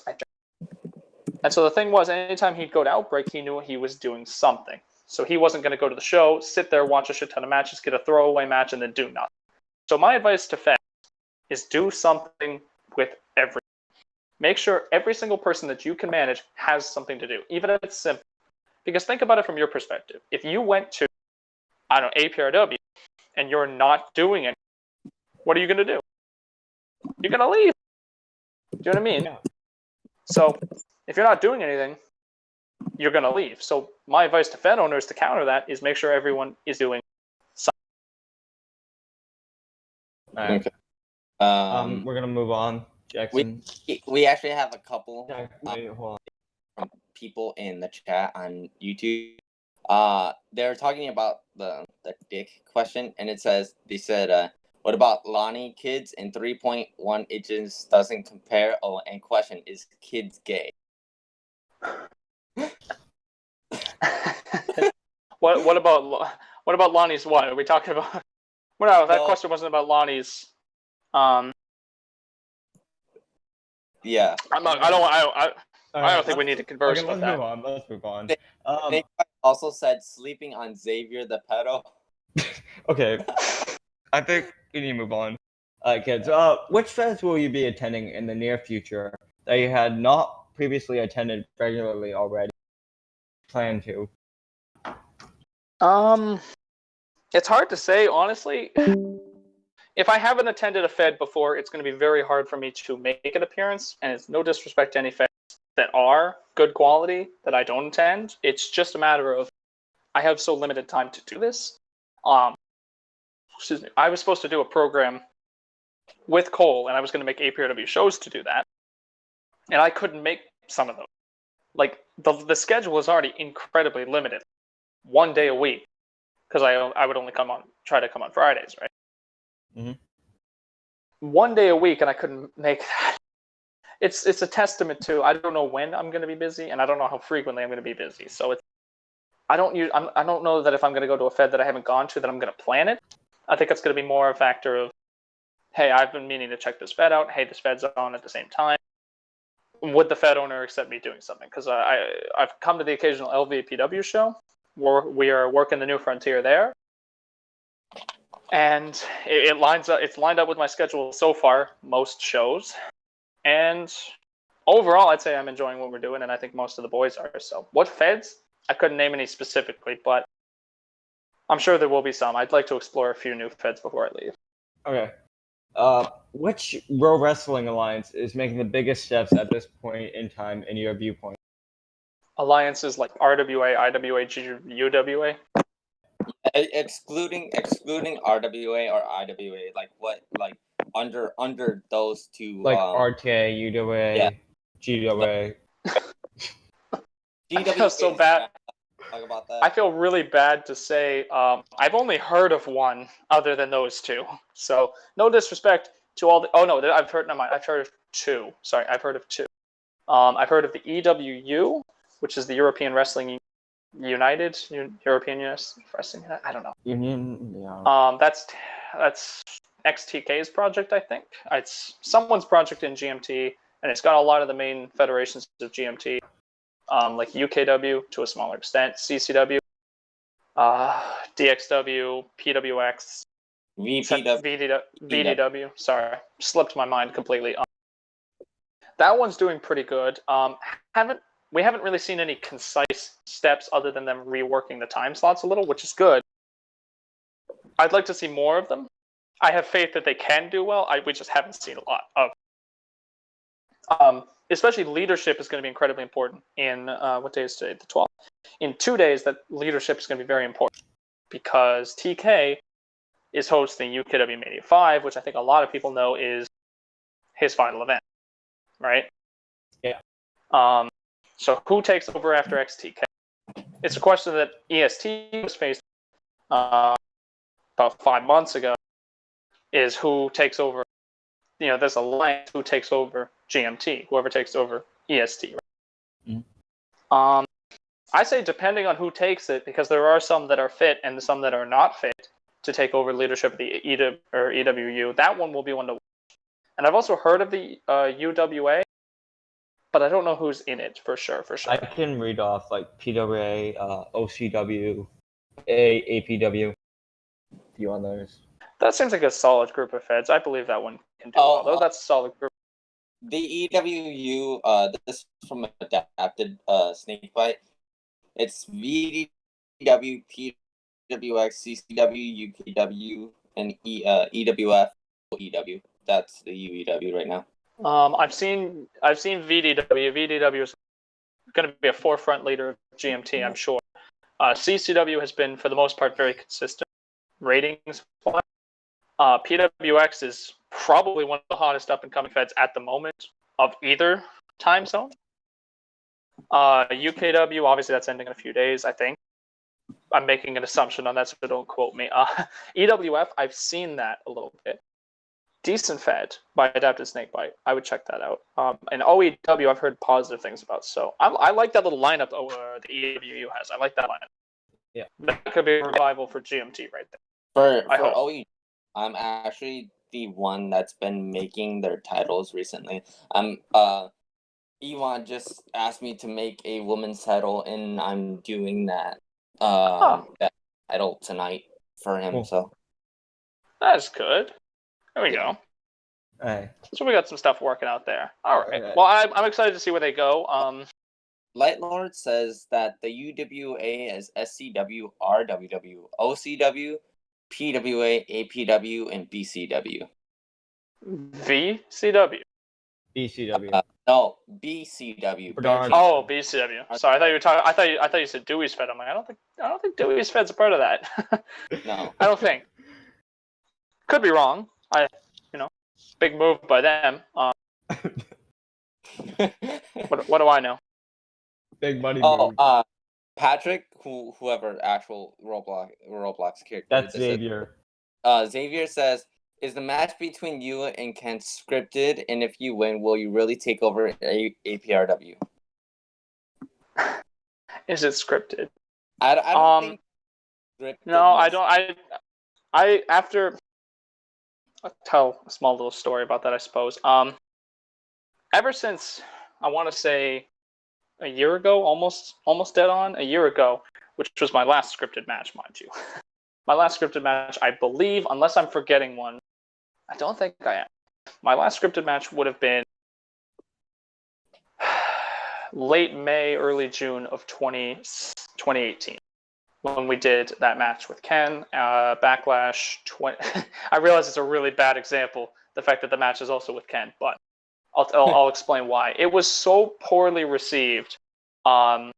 Speaker 3: And so the thing was, anytime he'd go to Outbreak, he knew he was doing something. So he wasn't going to go to the show, sit there, watch a shit ton of matches, get a throwaway match, and then do nothing. So my advice to fans is do something with everyone. Make sure every single person that you can manage has something to do, even if it's simple. Because think about it from your perspective. If you went to, I don't know, APRW, and you're not doing it, what are you going to do? You're going to leave. Do you know what I mean?
Speaker 2: Yeah.
Speaker 3: So if you're not doing anything, you're going to leave. So my advice to Fed owners to counter that is make sure everyone is doing something.
Speaker 2: All right.
Speaker 4: Okay.
Speaker 2: We're gonna move on, Jackson.
Speaker 4: We actually have a couple
Speaker 2: Wait, hold on.
Speaker 4: from people in the chat on YouTube. They're talking about the dick question, and they said, what about Lonnie? Kids in 3.1 inches doesn't compare. Oh, and question, is kids gay?
Speaker 3: What about Lonnie's what? Are we talking about? Well, no, that question wasn't about Lonnie's.
Speaker 4: Yeah.
Speaker 3: I don't think we need to converse about that.
Speaker 2: Let's move on.
Speaker 4: They also said sleeping on Xavier the pedo.
Speaker 2: Okay. I think we need to move on. Kids, which feds will you be attending in the near future that you had not previously attended regularly already? Plan to?
Speaker 3: It's hard to say, honestly. If I haven't attended a Fed before, it's going to be very hard for me to make an appearance, and it's no disrespect to any Feds that are good quality that I don't attend. It's just a matter of I have so limited time to do this. Excuse me. I was supposed to do a program with Cole, and I was going to make APRW shows to do that, and I couldn't make some of them. Like the schedule was already incredibly limited, 1 day a week, because I would only try to come on Fridays, right?
Speaker 2: Mm-hmm.
Speaker 3: 1 day a week, and I couldn't make that. It's a testament to I don't know when I'm going to be busy, and I don't know how frequently I'm going to be busy. So I don't know that if I'm going to go to a Fed that I haven't gone to that I'm going to plan it. I think it's going to be more a factor of, hey, I've been meaning to check this Fed out. Hey, this Fed's on at the same time. Would the Fed owner accept me doing something? Because I've come to the occasional LVPW show, we are working the New Frontier there, and it lines up. It's lined up with my schedule so far, most shows, and overall, I'd say I'm enjoying what we're doing, and I think most of the boys are. So, what feds? I couldn't name any specifically, but I'm sure there will be some. I'd like to explore a few new feds before I leave.
Speaker 2: Okay. Which Pro Wrestling Alliance is making the biggest steps at this point in time in your viewpoint?
Speaker 3: Alliances like RWA, IWA, UWA.
Speaker 4: Excluding RWA or IWA, like what, like under those two,
Speaker 2: Like RTA, UWA,
Speaker 4: yeah.
Speaker 2: GWA.
Speaker 3: I feel so bad.
Speaker 4: Talk about that.
Speaker 3: I feel really bad to say I've only heard of one other than those two. So no disrespect to all the. Oh no, I've heard. No, I've heard of two. Sorry, I've heard of two. I've heard of the EWU, which is the European Wrestling United, European Wrestling. I don't know.
Speaker 2: Union. Yeah.
Speaker 3: That's XTK's project, I think. It's someone's project in GMT, and it's got a lot of the main federations of GMT. Like UKW to a smaller extent, CCW, DXW, PWX, VDW. Sorry, slipped my mind completely. That one's doing pretty good. We haven't really seen any concise steps other than them reworking the time slots a little, which is good. I'd like to see more of them. I have faith that they can do well. We just haven't seen a lot of. Especially leadership is going to be incredibly important in, what day is today? The 12th. In 2 days, that leadership is going to be very important because TK is hosting UKW Mania 5, which I think a lot of people know is his final event, right?
Speaker 2: Yeah.
Speaker 3: So who takes over after XTK? It's a question that EST was faced about 5 months ago, is who takes over. There's a alliance who takes over GMT, whoever takes over EST. Right?
Speaker 2: Mm-hmm.
Speaker 3: I say depending on who takes it, because there are some that are fit and some that are not fit to take over leadership of the EWU. That one will be one to watch. And I've also heard of the UWA, but I don't know who's in it for sure.
Speaker 2: I can read off like PWA, OCW, APW, a few others.
Speaker 3: That seems like a solid group of feds. I believe that one can do well. Though that's a solid group.
Speaker 4: The EWU, this is from Adapted Snakebite. It's VDW, PWX, CCW, UKW, and EWF, EW. That's the UEW right now.
Speaker 3: I've seen VDW. VDW is going to be a forefront leader of GMT, I'm sure. CCW has been, for the most part, very consistent ratings. PWX is probably one of the hottest up-and-coming feds at the moment of either time zone. UKW, obviously, that's ending in a few days, I think. I'm making an assumption on that, so don't quote me. EWF, I've seen that a little bit. Decent fed by Adapted Snakebite. I would check that out. And OEW, I've heard positive things about. So I like that little lineup the EWU has. I like that lineup.
Speaker 2: Yeah.
Speaker 3: That could be a revival for GMT right there.
Speaker 4: For OEW, I'm actually the one that's been making their titles recently. Ewan just asked me to make a woman's title, and I'm doing that that title tonight for him. Cool. So
Speaker 3: that's good. There we go.
Speaker 2: Hey.
Speaker 3: So we got some stuff working out there. All right. Well, I'm excited to see where they go.
Speaker 4: Lightlord says that the UWA is SCW, RWW, OCW, PWA, APW, and BCW.
Speaker 3: VCW.
Speaker 2: BCW.
Speaker 4: No, BCW.
Speaker 3: Oh, BCW. Sorry, I thought you were talking. I thought you said Dewey's Fed. I'm like, I don't think Dewey's Fed's a part of that.
Speaker 4: No,
Speaker 3: I don't think. Could be wrong. Big move by them. What do I know?
Speaker 2: Big money move.
Speaker 4: Patrick, whoever actual Roblox character.
Speaker 2: That's Xavier.
Speaker 4: Xavier says, "Is the match between you and Kent scripted? And if you win, will you really take over APRW?"
Speaker 3: Is it scripted?
Speaker 4: I don't think.
Speaker 3: No, I don't. I'll tell a small little story about that, I suppose. Ever since, I want to say, a year ago, almost dead on a year ago, which was my last scripted match, mind you. My last scripted match, I believe, unless I'm forgetting one, I don't think I am. My last scripted match would have been late May, early June of 2018. When we did that match with Ken, Backlash 20. I realize it's a really bad example, the fact that the match is also with Ken, but I'll explain why. It was so poorly received, and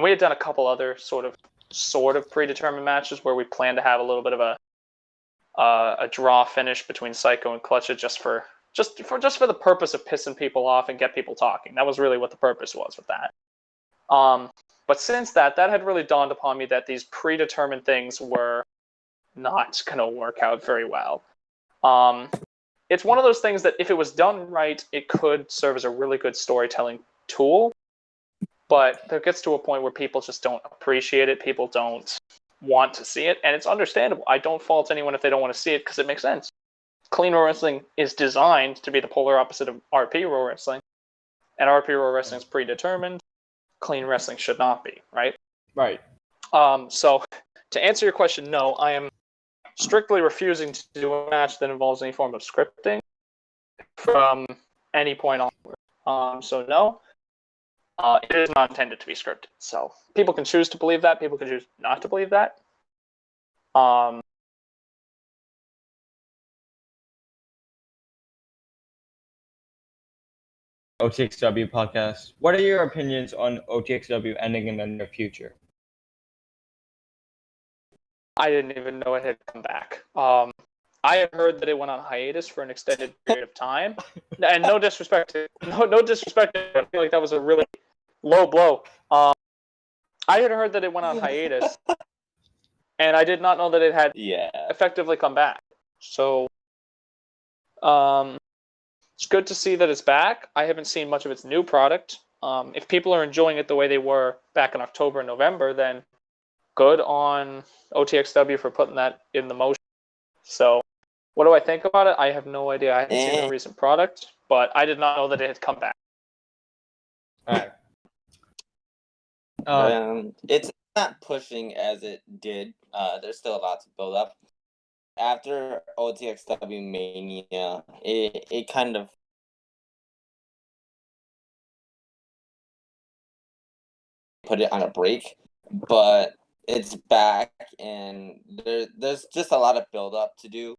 Speaker 3: we had done a couple other sort of predetermined matches where we planned to have a little bit of a draw finish between Psycho and Clutcha just for the purpose of pissing people off and get people talking. That was really what the purpose was with that. But since that had really dawned upon me that these predetermined things were not going to work out very well. It's one of those things that if it was done right, it could serve as a really good storytelling tool. But there gets to a point where people just don't appreciate it. People don't want to see it. And it's understandable. I don't fault anyone if they don't want to see it because it makes sense. Clean Pro Wrestling is designed to be the polar opposite of RP Pro Wrestling. And RP Pro Wrestling is predetermined. Clean wrestling should not be, right?
Speaker 2: Right.
Speaker 3: So to answer your question, no, I am strictly refusing to do a match that involves any form of scripting from any point onward. So no, it is not intended to be scripted. So people can choose to believe that. People can choose not to believe that.
Speaker 2: OTXW podcast. What are your opinions on OTXW ending in the near future?
Speaker 3: I didn't even know it had come back. I had heard that it went on hiatus for an extended period of time, and no disrespect. I feel like that was a really low blow. I had heard that it went on hiatus, and I did not know that it had effectively come back. So, it's good to see that it's back. I haven't seen much of its new product. If people are enjoying it the way they were back in October and November, then good on OTXW for putting that in the motion. So, what do I think about it? I have no idea. I haven't seen the recent product, but I did not know that it had come back.
Speaker 2: All right.
Speaker 4: It's not pushing as it did. There's still a lot to build up. After OTXW Mania, it kind of put it on a break, but it's back, and there's just a lot of build up to do.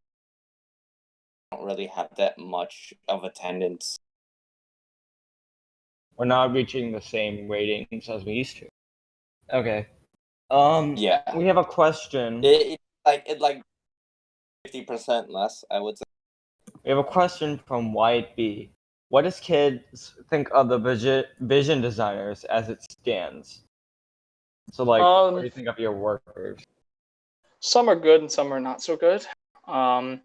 Speaker 4: I don't really have that much of attendance.
Speaker 2: We're not reaching the same ratings as we used to. Okay.
Speaker 4: Yeah.
Speaker 2: We have a question.
Speaker 4: It 50% less, I would say.
Speaker 2: We have a question from White B. What does Kids think of the vision designers as it stands? So, what do you think of your workers?
Speaker 3: Some are good and some are not so good. I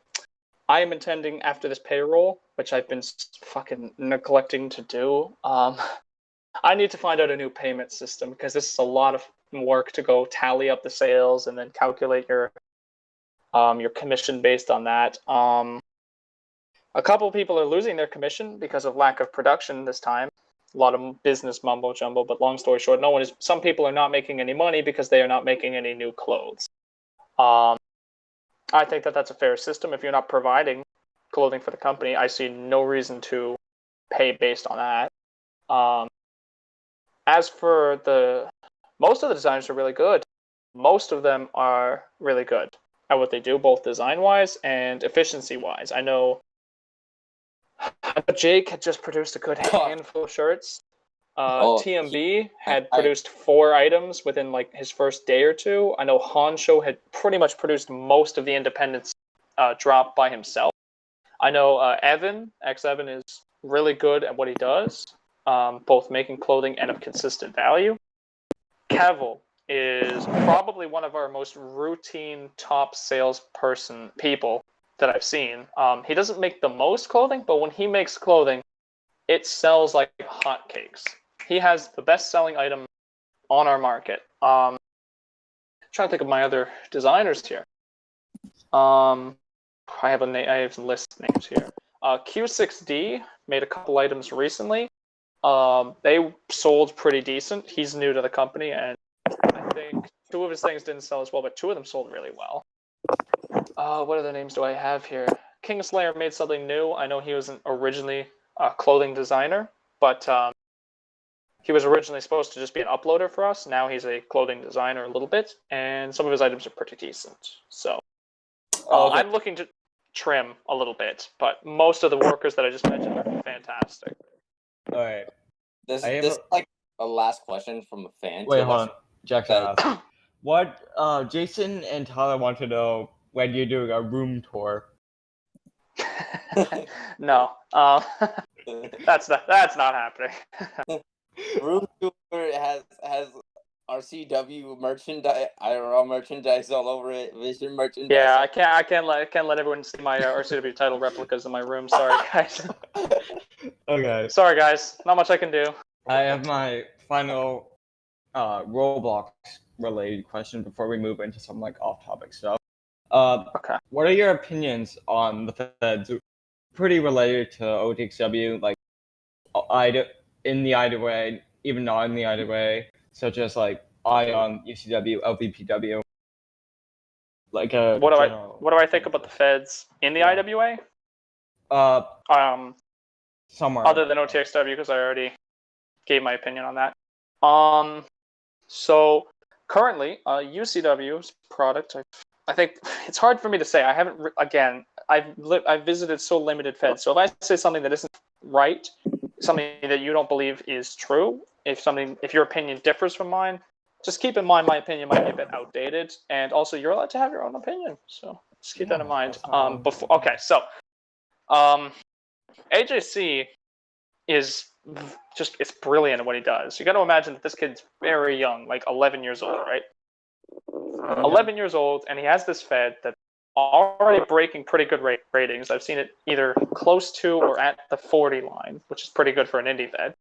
Speaker 3: am intending after this payroll, which I've been fucking neglecting to do. I need to find out a new payment system because this is a lot of work to go tally up the sales and then calculate your commission based on that. A couple of people are losing their commission because of lack of production this time. A lot of business mumbo jumbo, but long story short, some people are not making any money because they are not making any new clothes. I think that that's a fair system. If you're not providing clothing for the company, I see no reason to pay based on that. As for most of the designers are really good. Most of them are really good at what they do, both design-wise and efficiency-wise. I know Jake had just produced a good handful of shirts. TMB had produced 4 items within his first day or two. I know Honsho had pretty much produced most of the independents drop by himself. I know X-Evan is really good at what he does, both making clothing and of consistent value. Kevel is probably one of our most routine top people that I've seen. He doesn't make the most clothing, but when he makes clothing, it sells like hotcakes. He has the best-selling item on our market. Trying to think of my other designers here. I have list names here. Q6D made a couple items recently. They sold pretty decent. He's new to the company, and I think 2 of his things didn't sell as well, but 2 of them sold really well. What other names do I have here? Kingslayer made something new. I know he wasn't originally a clothing designer, but he was originally supposed to just be an uploader for us. Now he's a clothing designer a little bit, and some of his items are pretty decent. So
Speaker 4: Okay.
Speaker 3: I'm looking to trim a little bit, but most of the workers that I just mentioned are fantastic.
Speaker 2: All right.
Speaker 4: This
Speaker 2: I have
Speaker 4: is like a last question from a fan.
Speaker 2: Wait,
Speaker 4: too.
Speaker 2: hold on. Jackson asked, what? Jason and Tyler want to know when you're doing a room tour.
Speaker 3: No, that's not happening.
Speaker 4: Room tour has RCW merchandise, IRL merchandise all over it, Vision merchandise.
Speaker 3: Yeah, I can't let everyone see my RCW title replicas in my room. Sorry, guys.
Speaker 2: Okay.
Speaker 3: Sorry, guys. Not much I can do.
Speaker 2: I have my final Roblox related question before we move into some like off topic stuff.
Speaker 3: Okay.
Speaker 2: What are your opinions on the feds? Pretty related to OTXW, like in the either way, even not in the either way, such as like ION, UCW, LVPW. Like a
Speaker 3: What do I think about the feds in the IWA?
Speaker 2: Somewhere
Speaker 3: Other than OTXW, because I already gave my opinion on that. So currently, UCW's product, I think it's hard for me to say. I haven't I've visited so limited feds. So if I say something that isn't right, something that you don't believe is true, if your opinion differs from mine, just keep in mind my opinion might be a bit outdated, and also you're allowed to have your own opinion. So just keep that in mind. AJC is it's brilliant at what he does. You got to imagine that this kid's very young, like 11 years old, right? 11 years old, and he has this fed that's already breaking pretty good ratings. I've seen it either close to or at the 40 line, which is pretty good for an indie fed.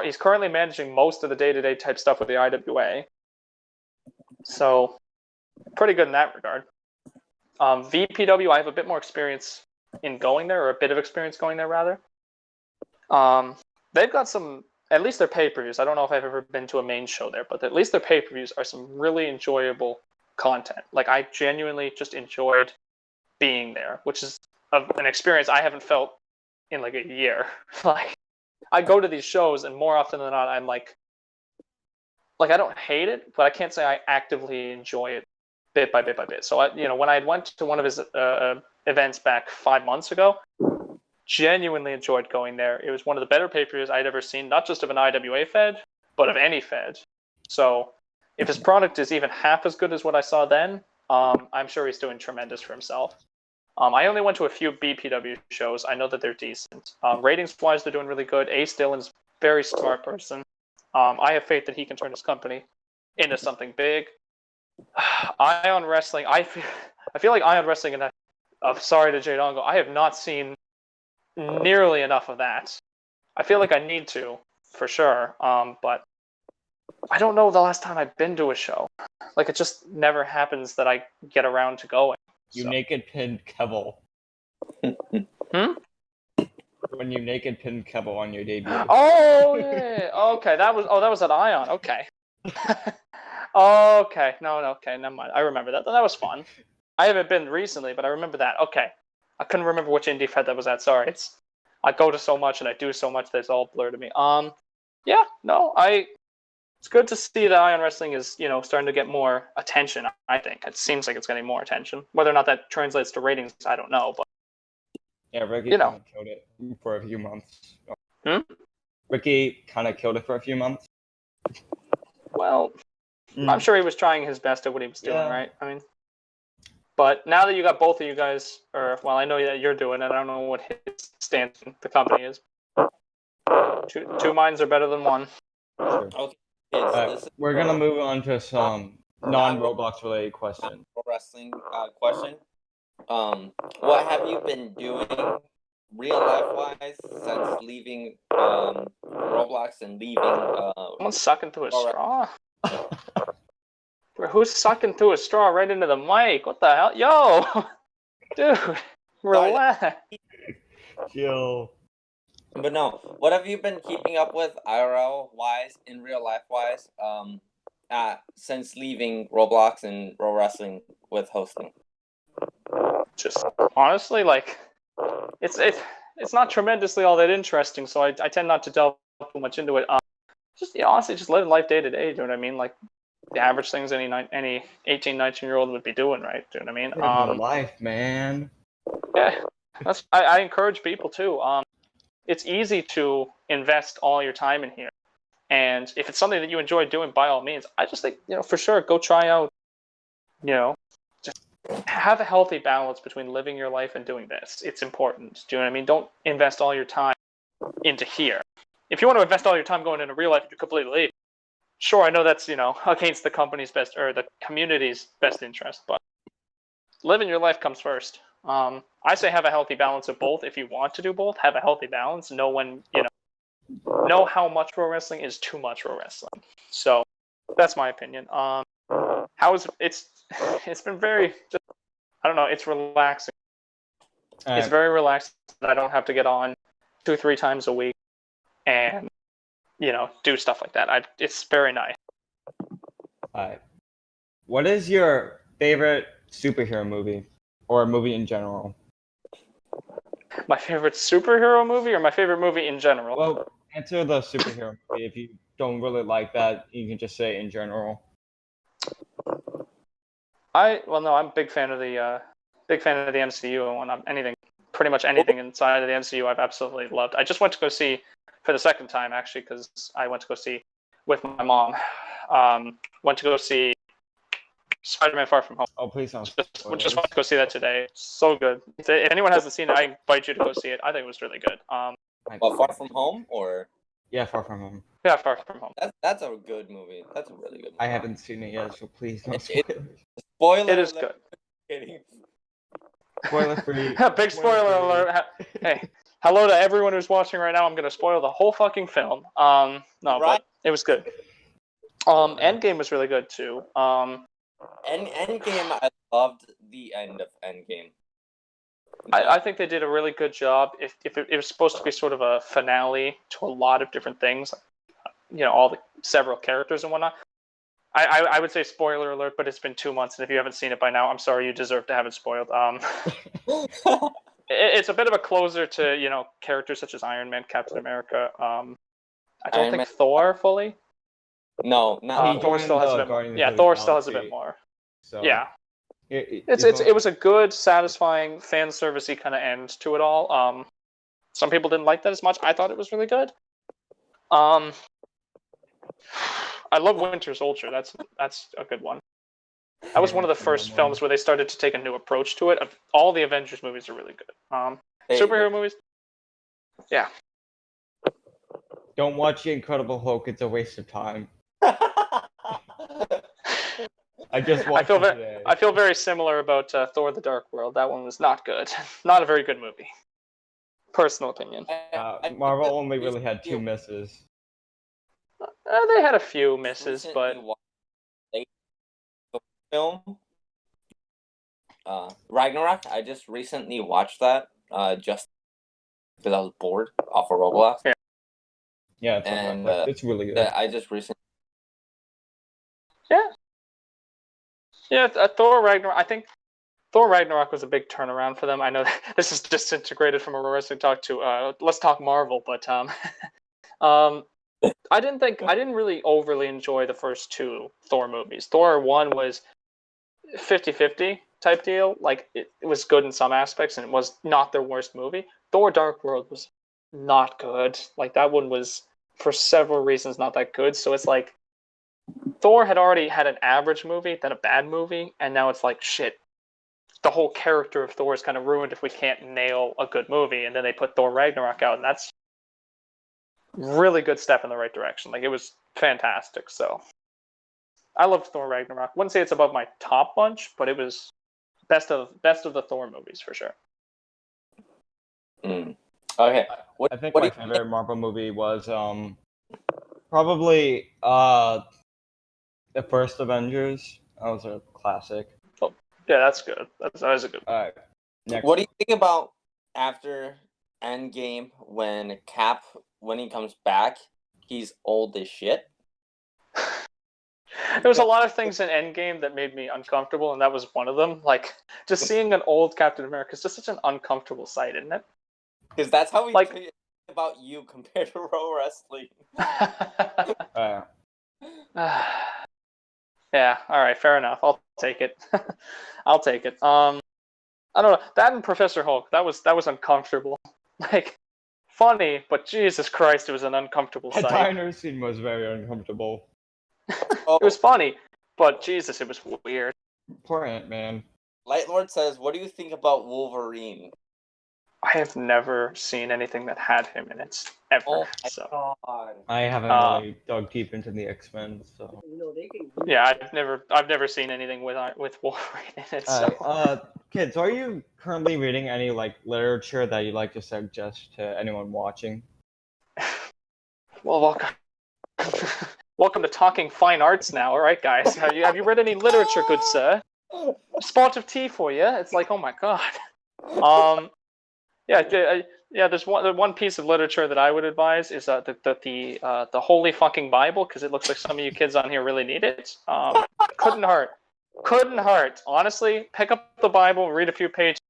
Speaker 3: He's currently managing most of the day-to-day type stuff with the IWA, so pretty good in that regard. VPW, I have a bit more experience in going there, or a bit of experience going there rather. They've got some, at least their pay-per-views. I don't know if I've ever been to a main show there, but at least their pay-per-views are some really enjoyable content. Like, I genuinely just enjoyed being there, which is an experience I haven't felt in like a year. Like, I go to these shows, and more often than not, I'm like I don't hate it, but I can't say I actively enjoy it bit by bit by bit. So when I went to one of his events back 5 months ago, genuinely enjoyed going there. It was one of the better pay-per-views I'd ever seen, not just of an IWA fed, but of any fed. So if his product is even half as good as what I saw then, I'm sure he's doing tremendous for himself. I only went to a few BPW shows. I know that they're decent. Ratings-wise, they're doing really good. Ace Dillon's a very smart person. I have faith that he can turn his company into something big. Ion Wrestling, I feel like Ion Wrestling, and sorry to Jade Ongo, I have not seen nearly enough of that. I feel like I need to, for sure. But I don't know the last time I've been to a show. Like, it just never happens that I get around to going.
Speaker 2: You naked pinned Kevel. When you naked pinned Kevel on your debut.
Speaker 3: Oh yeah. Okay, that was at Ion. Okay. Okay. No. Okay. Never mind. I remember that. That was fun. I haven't been recently, but I remember that. Okay. I couldn't remember which indie fed that was at. Sorry. I go to so much and I do so much that it's all blurred to me. Yeah. No. It's good to see that Ion Wrestling is, starting to get more attention. I think it seems like it's getting more attention. Whether or not that translates to ratings, I don't know. But
Speaker 2: yeah, Ricky kind of killed it for a few months. Ricky kind of killed it for a few months.
Speaker 3: Well, I'm sure he was trying his best at what he was doing, right? I mean, but now that you got both of you guys, I know that you're doing it. I don't know what his stance in the company is. Two minds are better than one.
Speaker 2: Sure.
Speaker 4: Okay.
Speaker 2: We're gonna move on to some non-Roblox related questions.
Speaker 4: Wrestling question. What have you been doing real life wise since leaving Roblox and leaving
Speaker 3: Someone's sucking through a straw. Who's sucking through a straw right into the mic? What the hell? Yo! Dude, relax.
Speaker 2: Chill.
Speaker 4: But no, what have you been keeping up with IRL wise, in real life wise, since leaving Roblox and Pro Wrestling with hosting?
Speaker 3: Just honestly, like, it's not tremendously all that interesting, so I tend not to delve too much into it. Just honestly, just living life day to day. Do you know what I mean? Like the average things any 18, 19-year-old would be doing, right? Do you know what I mean?
Speaker 2: Living life, man.
Speaker 3: Yeah, I encourage people too. It's easy to invest all your time in here, and if it's something that you enjoy doing, by all means, I just think for sure go try out. Just have a healthy balance between living your life and doing this. It's important. Do you know what I mean? Don't invest all your time into here. If you want to invest all your time going into real life, you completely leave. Sure, I know that's against the company's best or the community's best interest, but living your life comes first. I say have a healthy balance of both. If you want to do both, have a healthy balance. Know when know how much pro wrestling is too much pro wrestling. So that's my opinion. It's been very I don't know. It's relaxing. It's very relaxing. I don't have to get on 2-3 times a week and do stuff like that. It's very nice.
Speaker 2: What is your favorite superhero movie or movie in general?
Speaker 3: My favorite superhero movie or my favorite movie in general?
Speaker 2: Well, answer the superhero movie. If you don't really like that, you can just say in general.
Speaker 3: I'm a big fan of the MCU and pretty much anything inside of the MCU I've absolutely loved. I just went to go see for the second time actually because I went to go see with my mom. Went to go see Spider-Man: Far From Home.
Speaker 2: Oh, please don't.
Speaker 3: Just went to go see that today. So good. If anyone hasn't seen it, I invite you to go see it. I think it was really good.
Speaker 4: Far From Home or?
Speaker 2: Yeah, Far From Home.
Speaker 3: Yeah, Far From Home.
Speaker 4: That's a good movie. That's a really good movie.
Speaker 2: I haven't seen it yet, so please don't spoil it.
Speaker 4: Spoiler.
Speaker 3: It is good.
Speaker 2: Spoiler free.
Speaker 3: Big spoiler alert. Hey, hello to everyone who's watching right now. I'm gonna spoil the whole fucking film. No, right? But it was good. Endgame was really good too.
Speaker 4: Endgame, I loved the end of Endgame.
Speaker 3: I think they did a really good job. If it was supposed to be sort of a finale to a lot of different things, all the several characters and whatnot. I would say spoiler alert, but it's been 2 months, and if you haven't seen it by now, I'm sorry, you deserve to have it spoiled. It's a bit of a closer to characters such as Iron Man, Captain America. I don't think Thor fully.
Speaker 4: No, not
Speaker 3: Thor still has a bit more. Yeah, Thor still has a bit more. So yeah, it was a good, satisfying, fan servicey kind of end to it all. Some people didn't like that as much. I thought it was really good. I love Winter Soldier. That's a good one. That was one of the first films where they started to take a new approach to it. All the Avengers movies are really good. Superhero movies, yeah.
Speaker 2: Don't watch The Incredible Hulk. It's a waste of time. I just watched it today.
Speaker 3: I feel very similar about Thor: The Dark World. That one was not good. Not a very good movie. Personal opinion.
Speaker 2: Marvel only really had 2 misses.
Speaker 3: They had a few misses, but
Speaker 4: film Ragnarok. I just recently watched that just because I was bored off of Roblox.
Speaker 2: Yeah, it's really good.
Speaker 4: I just recently.
Speaker 3: Yeah. Thor Ragnarok. I think Thor Ragnarok was a big turnaround for them. I know this is disintegrated from a wrestling talk to let's talk Marvel, but I didn't really overly enjoy the first 2 Thor movies. Thor 1 was 50-50 type deal. Like it was good in some aspects, and it was not their worst movie. Thor: Dark World was not good. Like that one was, for several reasons, not that good. So it's like Thor had already had an average movie, then a bad movie, and now it's like shit. The whole character of Thor is kind of ruined if we can't nail a good movie. And then they put Thor Ragnarok out, and that's really good step in the right direction. Like it was fantastic. So I loved Thor Ragnarok. Wouldn't say it's above my top bunch, but it was best of the Thor movies for sure.
Speaker 4: Okay.
Speaker 2: I think my favorite Marvel movie was probably the first Avengers. That was a classic.
Speaker 3: Oh, yeah, that's good. That is a good one.
Speaker 2: All right. Next.
Speaker 4: What do you think about after Endgame when Cap, when he comes back, he's old as shit.
Speaker 3: There was a lot of things in Endgame that made me uncomfortable, and that was one of them. Like, just seeing an old Captain America is just such an uncomfortable sight, isn't it?
Speaker 4: Because that's how we
Speaker 3: Like-
Speaker 4: think about you compared to pro wrestling.
Speaker 3: Yeah, alright, fair enough. I'll take it. I'll take it. I don't know. That and Professor Hulk, that was uncomfortable. Like, funny, but Jesus Christ, it was an uncomfortable
Speaker 2: The
Speaker 3: sight.
Speaker 2: diner scene was very uncomfortable.
Speaker 4: Oh,
Speaker 3: It was funny, but Jesus, it was weird.
Speaker 2: Poor Ant-Man.
Speaker 4: Lightlord says, what do you think about Wolverine?
Speaker 3: I have never seen anything that had him in it ever.
Speaker 4: Oh my
Speaker 3: So
Speaker 4: god.
Speaker 2: I haven't really dug deep into the X-Men, so.
Speaker 3: yeah, I've never seen anything with Wolverine in it. So
Speaker 2: Kids, are you currently reading any like literature that you'd like to suggest to anyone watching?
Speaker 3: well, welcome to Talking Fine Arts now. All right, guys, have you read any literature, good sir? A spot of tea for you. It's like, oh my god. Yeah. There's one piece of literature that I would advise is the Holy Fucking Bible, because it looks like some of you kids on here really need it. Couldn't hurt. Honestly, pick up the Bible, read a few pages,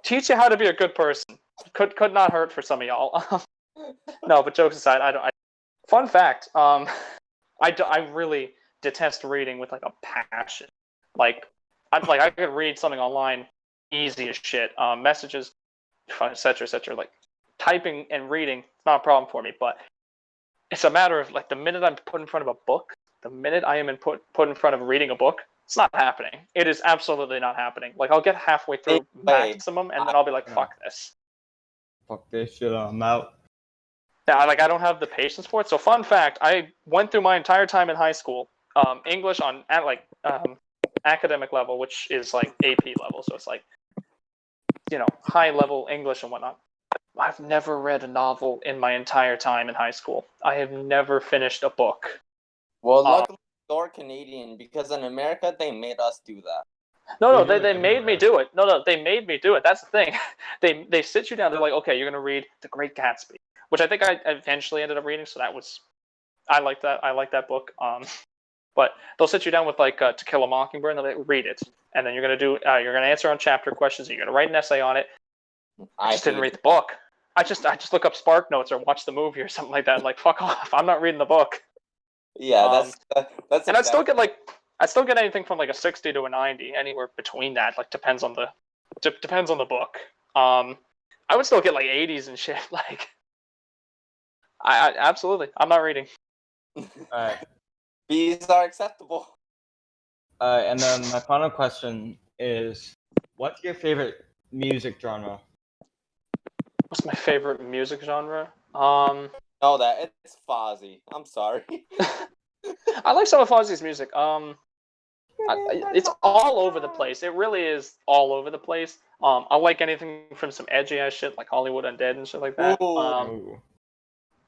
Speaker 3: teach you how to be a good person. Could not hurt for some of y'all. No, but jokes aside, fun fact. I really detest reading with like a passion. Like I could read something online easy as shit. Messages, etc. Like typing and reading, it's not a problem for me. But it's a matter of like the minute I'm put in front of a book, the minute I am put in front of reading a book, it's not happening. It is absolutely not happening. Like I'll get halfway through maximum, and then I'll be like, "Fuck this."
Speaker 2: Fuck this shit, I'm out.
Speaker 3: Yeah, like I don't have the patience for it. So, fun fact: I went through my entire time in high school, English at academic level, which is like AP level. So it's like, high level English and whatnot. I've never read a novel in my entire time in high school. I have never finished a book.
Speaker 4: Well, luckily you're Canadian, because in America they made us do that.
Speaker 3: No, they made me do it. No, they made me do it. That's the thing. They sit you down. They're like, okay, you're gonna read The Great Gatsby, which I think I eventually ended up reading. So I like that. I like that book. But they'll sit you down with like To Kill a Mockingbird, and they'll read it, and then you're gonna answer on chapter questions. And you're gonna write an essay on it. I just didn't read the book. I just look up Spark Notes or watch the movie or something like that. And like, fuck off. I'm not reading the book.
Speaker 4: Yeah, that's.
Speaker 3: And exactly. I still get anything from like a 60 to a 90, anywhere between that. Like depends on the book. I would still get like 80s and shit. Like, I absolutely, I'm not reading.
Speaker 2: Alright.
Speaker 4: B's are acceptable.
Speaker 2: And then my final question is, what's your favorite music genre?
Speaker 3: What's my favorite music genre?
Speaker 4: No, it's Fozzy. I'm sorry.
Speaker 3: I like some of Fozzie's music. It's all over the place. It really is all over the place. I like anything from some edgy ass shit like Hollywood Undead and shit like that.
Speaker 2: Ooh.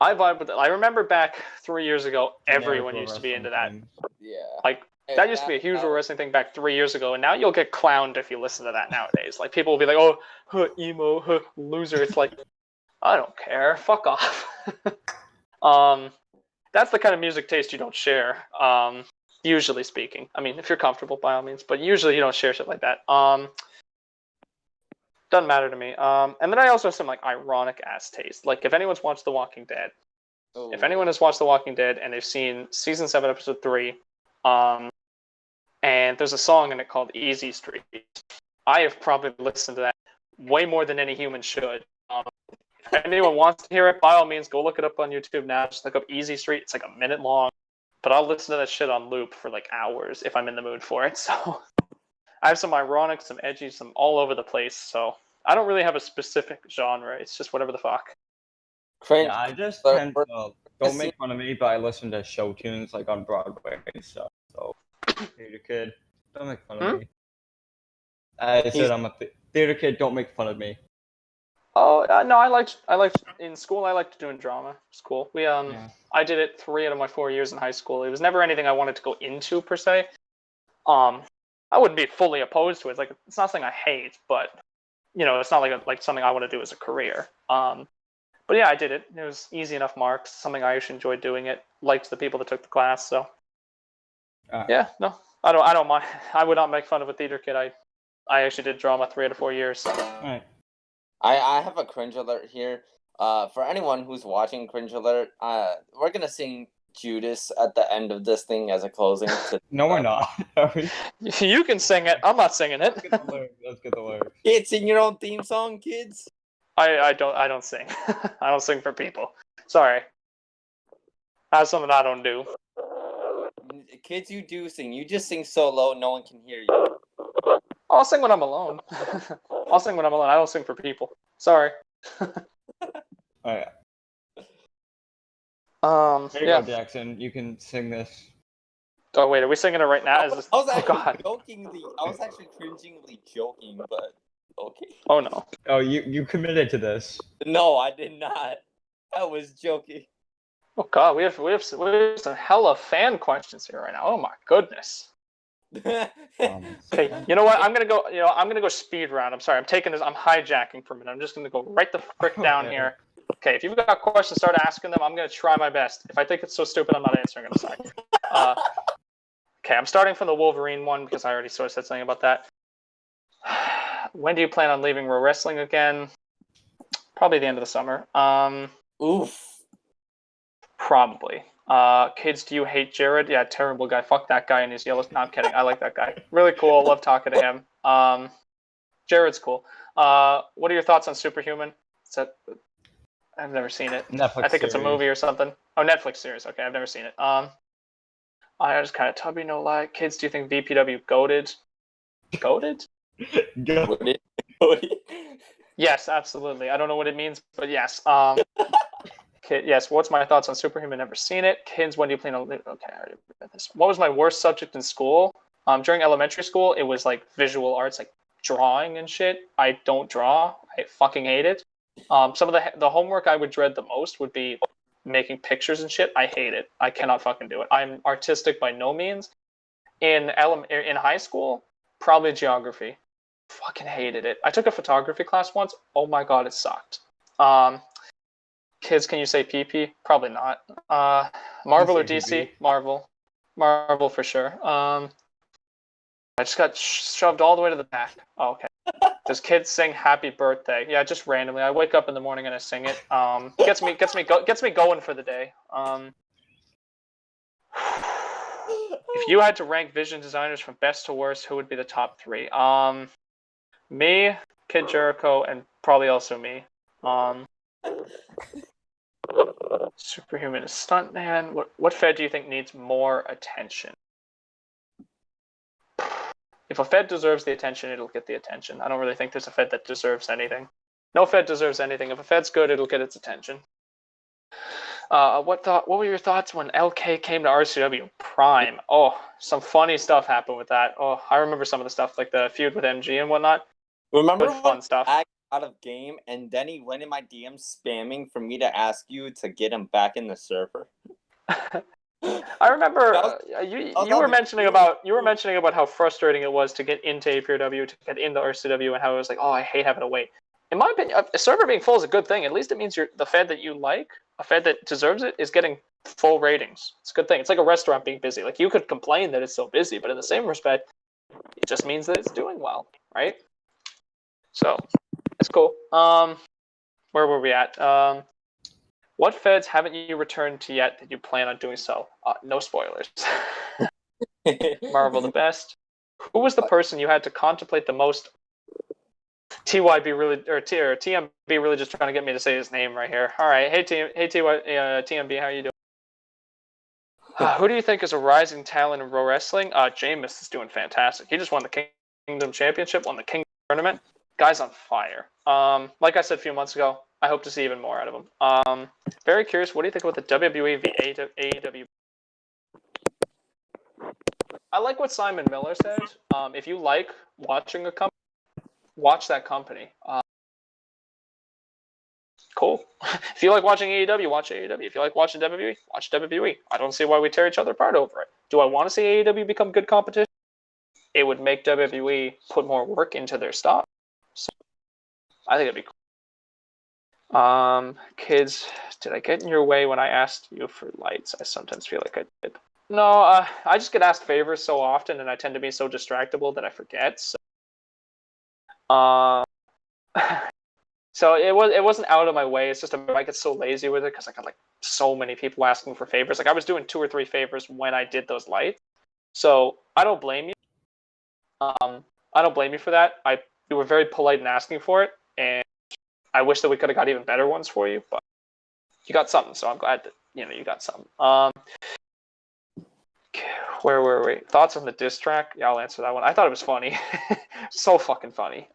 Speaker 3: I vibe with it. I remember back 3 years ago, everyone used to be into that.
Speaker 4: Yeah.
Speaker 3: Like that used to be a huge wrestling thing back 3 years ago, and now you'll get clowned if you listen to that nowadays. Like people will be like, "Oh, emo, loser." It's like, I don't care. Fuck off. That's the kind of music taste you don't share. Usually speaking. I mean, if you're comfortable, by all means, but usually you don't share shit like that. Doesn't matter to me. And then I also have some like ironic ass taste. Like if anyone's watched The Walking Dead, if anyone has watched The Walking Dead and they've seen season 7, episode 3, and there's a song in it called Easy Street. I have probably listened to that way more than any human should. If anyone wants to hear it, by all means, go look it up on YouTube now. Just look up Easy Street. It's like a minute long. But I'll listen to that shit on loop for like hours if I'm in the mood for it. So I have some ironic, some edgy, some all over the place. So I don't really have a specific genre. It's just whatever the fuck.
Speaker 2: Yeah, I just tend to, don't make fun of me, but I listen to show tunes like on Broadway and stuff. So, theater kid, don't make fun of me. I said I'm a theater kid. Don't make fun of me.
Speaker 3: Oh no, I liked in school. I liked doing drama. It's cool. I did it 3 out of my 4 years in high school. It was never anything I wanted to go into per se. I wouldn't be fully opposed to it. Like it's not something I hate, but it's not like something I want to do as a career. But yeah, I did it. It was easy enough marks. Something I actually enjoyed doing it. Liked the people that took the class. So yeah, no, I don't mind. I would not make fun of a theater kid. I actually did drama 3 out of 4 years. So.
Speaker 2: All right.
Speaker 4: I have a cringe alert here. For anyone who's watching cringe alert, we're gonna sing Judas at the end of this thing as a closing.
Speaker 2: No, we're not.
Speaker 3: You can sing it. I'm not singing it.
Speaker 2: Let's get the lyrics.
Speaker 4: Kids, sing your own theme song, kids.
Speaker 3: I don't sing. I don't sing for people. Sorry. That's something I don't do.
Speaker 4: Kids, you do sing. You just sing so low, no one can hear you.
Speaker 3: I'll sing when I'm alone. I'll sing when I'm alone. I don't sing for people. Sorry.
Speaker 2: All right. There you
Speaker 3: Yeah.
Speaker 2: go, Jackson. You can sing this.
Speaker 3: Oh wait, are we singing it right now?
Speaker 4: I was actually cringingly joking, but okay.
Speaker 3: Oh no.
Speaker 2: Oh, you committed to this.
Speaker 4: No, I did not. I was joking.
Speaker 3: Oh god, we have some hella fan questions here right now. Oh my goodness. Okay, you know what? I'm gonna go speed round. I'm sorry, I'm hijacking for a minute. I'm just gonna go right the frick down here. Okay, if you've got questions, start asking them. I'm gonna try my best. If I think it's so stupid, I'm not answering. I'm sorry. Okay, I'm starting from the Wolverine one because I already sort of said something about that. When do you plan on leaving Pro Wrestling again? Probably the end of the summer.
Speaker 4: Oof.
Speaker 3: Probably. Kids, do you hate Jared? Yeah, terrible guy. Fuck that guy and his yellow. No, I'm kidding. I like that guy. Really cool. Love talking to him. Jared's cool. What are your thoughts on Superhuman? I've never seen it.
Speaker 2: Netflix
Speaker 3: I think it's a
Speaker 2: series.
Speaker 3: movie or something. Oh, Netflix series. Okay, I've never seen it. I was kind of tubby, no lie. Kids, do you think VPW goated? Goated? Yes, absolutely. I don't know what it means, but yes. Yes, what's my thoughts on Superhuman? Never seen it. Kids, when do you plan on leaving? Okay, I already read this. What was my worst subject in school? During elementary school, it was like visual arts, like drawing and shit. I don't draw. I fucking hate it. Some of the homework I would dread the most would be making pictures and shit. I hate it. I cannot fucking do it. I'm artistic by no means. In high school, probably geography. Fucking hated it. I took a photography class once. Oh my god, it sucked. Kids, can you say PP? Probably not. Marvel or DC? Marvel. Marvel for sure. I just got shoved all the way to the back. Oh, okay. Does kids sing Happy Birthday? Yeah, just randomly. I wake up in the morning and I sing it. Gets me going for the day. If you had to rank vision designers from best to worst, who would be the top 3? Me, Kid Jericho, and probably also me. Superhuman is stuntman. What Fed do you think needs more attention? If a Fed deserves the attention, it'll get the attention. I don't really think there's a Fed that deserves anything. No Fed deserves anything. If a Fed's good, it'll get its attention. What were your thoughts when LK came to RCW Prime? Oh, some funny stuff happened with that. Oh, I remember some of the stuff, like the feud with MG and whatnot.
Speaker 4: Remember
Speaker 3: Good fun stuff.
Speaker 4: I got out of game and then he went in my DM spamming for me to ask you to get him back in the server?
Speaker 3: I remember you were mentioning about how frustrating it was to get into APRW, to get into RCW, and how it was like, oh, I hate having to wait. In my opinion, a server being full is a good thing. At least it means the Fed that you like, a Fed that deserves it, is getting full ratings. It's a good thing. It's like a restaurant being busy. Like, you could complain that it's so busy, but in the same respect, it just means that it's doing well, right? So it's cool. Where were we at? What Feds haven't you returned to yet that you plan on doing so? No spoilers. Marvel the best. Who was the person you had to contemplate the most? TYB really, or TMB really just trying to get me to say his name right here. All right, hey TMB, how you doing? Who do you think is a rising talent in pro wrestling? Jameis is doing fantastic. He just won the Kingdom Championship, won the Kingdom Tournament. Guy's on fire. Like I said a few months ago, I hope to see even more out of him. Very curious, what do you think about the WWE v AEW? I like what Simon Miller said. If you like watching a company, watch that company. Cool. If you like watching AEW, watch AEW. If you like watching WWE, watch WWE. I don't see why we tear each other apart over it. Do I want to see AEW become good competition? It would make WWE put more work into their stuff. So I think it'd be cool. Kids, did I get in your way when I asked you for lights? I sometimes feel like I did. No, I just get asked favors so often, and I tend to be so distractible that I forget. So, so it wasn't out of my way. It's just I get so lazy with it because I got like so many people asking for favors. Like I was doing 2 or 3 favors when I did those lights. So I don't blame you. I don't blame you for that. You were very polite in asking for it, and I wish that we could have got even better ones for you, but you got something. So I'm glad that you got something. Where were we? Thoughts on the diss track? Yeah, I'll answer that one. I thought it was funny. So fucking funny.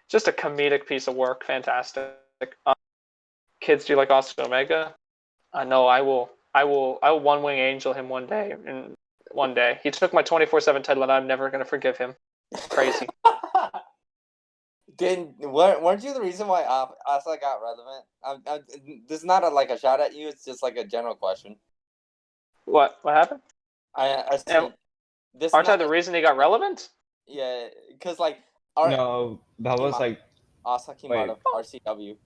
Speaker 3: Just a comedic piece of work. Fantastic. Kids, do you like Austin Omega? No, I will one wing angel him one day. And one day he took my 24/7 title, and I'm never gonna forgive him. Crazy.
Speaker 4: Weren't you the reason why Asa got relevant? This is not a shot at you. It's just like a general question.
Speaker 3: What happened?
Speaker 4: I said,
Speaker 3: aren't I the reason he got relevant?
Speaker 4: Yeah, because
Speaker 2: No, that was like
Speaker 4: Asa came out of RCW.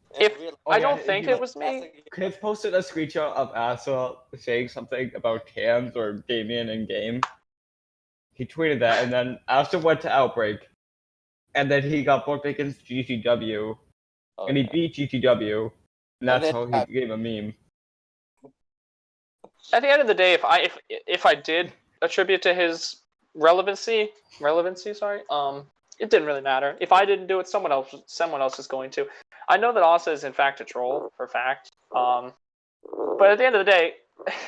Speaker 3: I don't think it was me.
Speaker 2: Kids posted a screenshot of Asa saying something about cams or Damien in game. He tweeted that, and then Asa went to Outbreak, and then he got booked against GTW, and he beat GTW, and that's how he became a meme.
Speaker 3: At the end of the day, if I did attribute to his relevancy, sorry, it didn't really matter. If I didn't do it, someone else is going to. I know that Asa is in fact a troll for fact. But at the end of the day,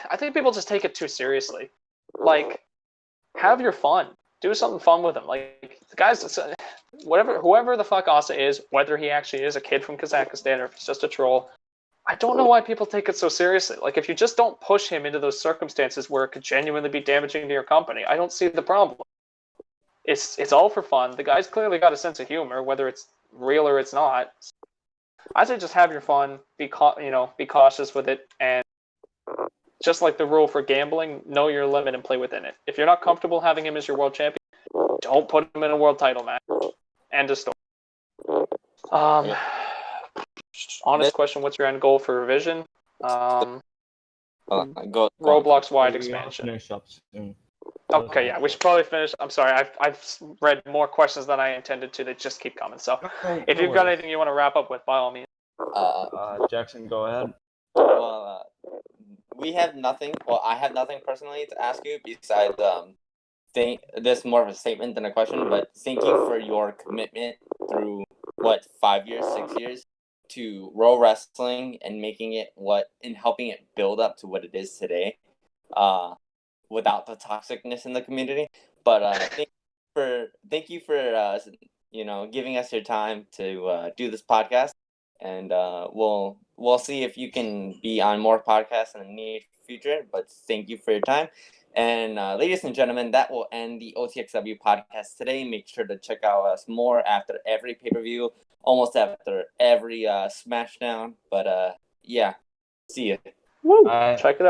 Speaker 3: I think people just take it too seriously. Like, have your fun. Do something fun with him. Like, the guys, whoever the fuck Asa is, whether he actually is a kid from Kazakhstan or if he's just a troll, I don't know why people take it so seriously. Like, if you just don't push him into those circumstances where it could genuinely be damaging to your company, I don't see the problem. It's all for fun. The guy's clearly got a sense of humor, whether it's real or it's not. I say just have your fun, be cautious with it, and just like the rule for gambling, know your limit and play within it. If you're not comfortable having him as your world champion, don't put him in a world title match. End of story. Honest question: what's your end goal for revision? Roblox wide expansion.
Speaker 2: Finish up soon.
Speaker 3: Okay, yeah, we should probably finish. I'm sorry, I've read more questions than I intended to. They just keep coming. So, if you've got anything you want to wrap up with, by all means.
Speaker 2: Jackson, go ahead.
Speaker 4: Well, we have nothing. Well, I have nothing personally to ask you besides this is more of a statement than a question. But thank you for your commitment through 5 years, 6 years to Raw Wrestling and making it and helping it build up to what it is today. Without the toxicness in the community, but thank you for giving us your time to do this podcast, and we'll see if you can be on more podcasts in the near future. But thank you for your time, and ladies and gentlemen, that will end the OTXW podcast today. Make sure to check out us more after every pay-per-view, almost after every Smashdown. But yeah, see you.
Speaker 3: Woo! Check it out.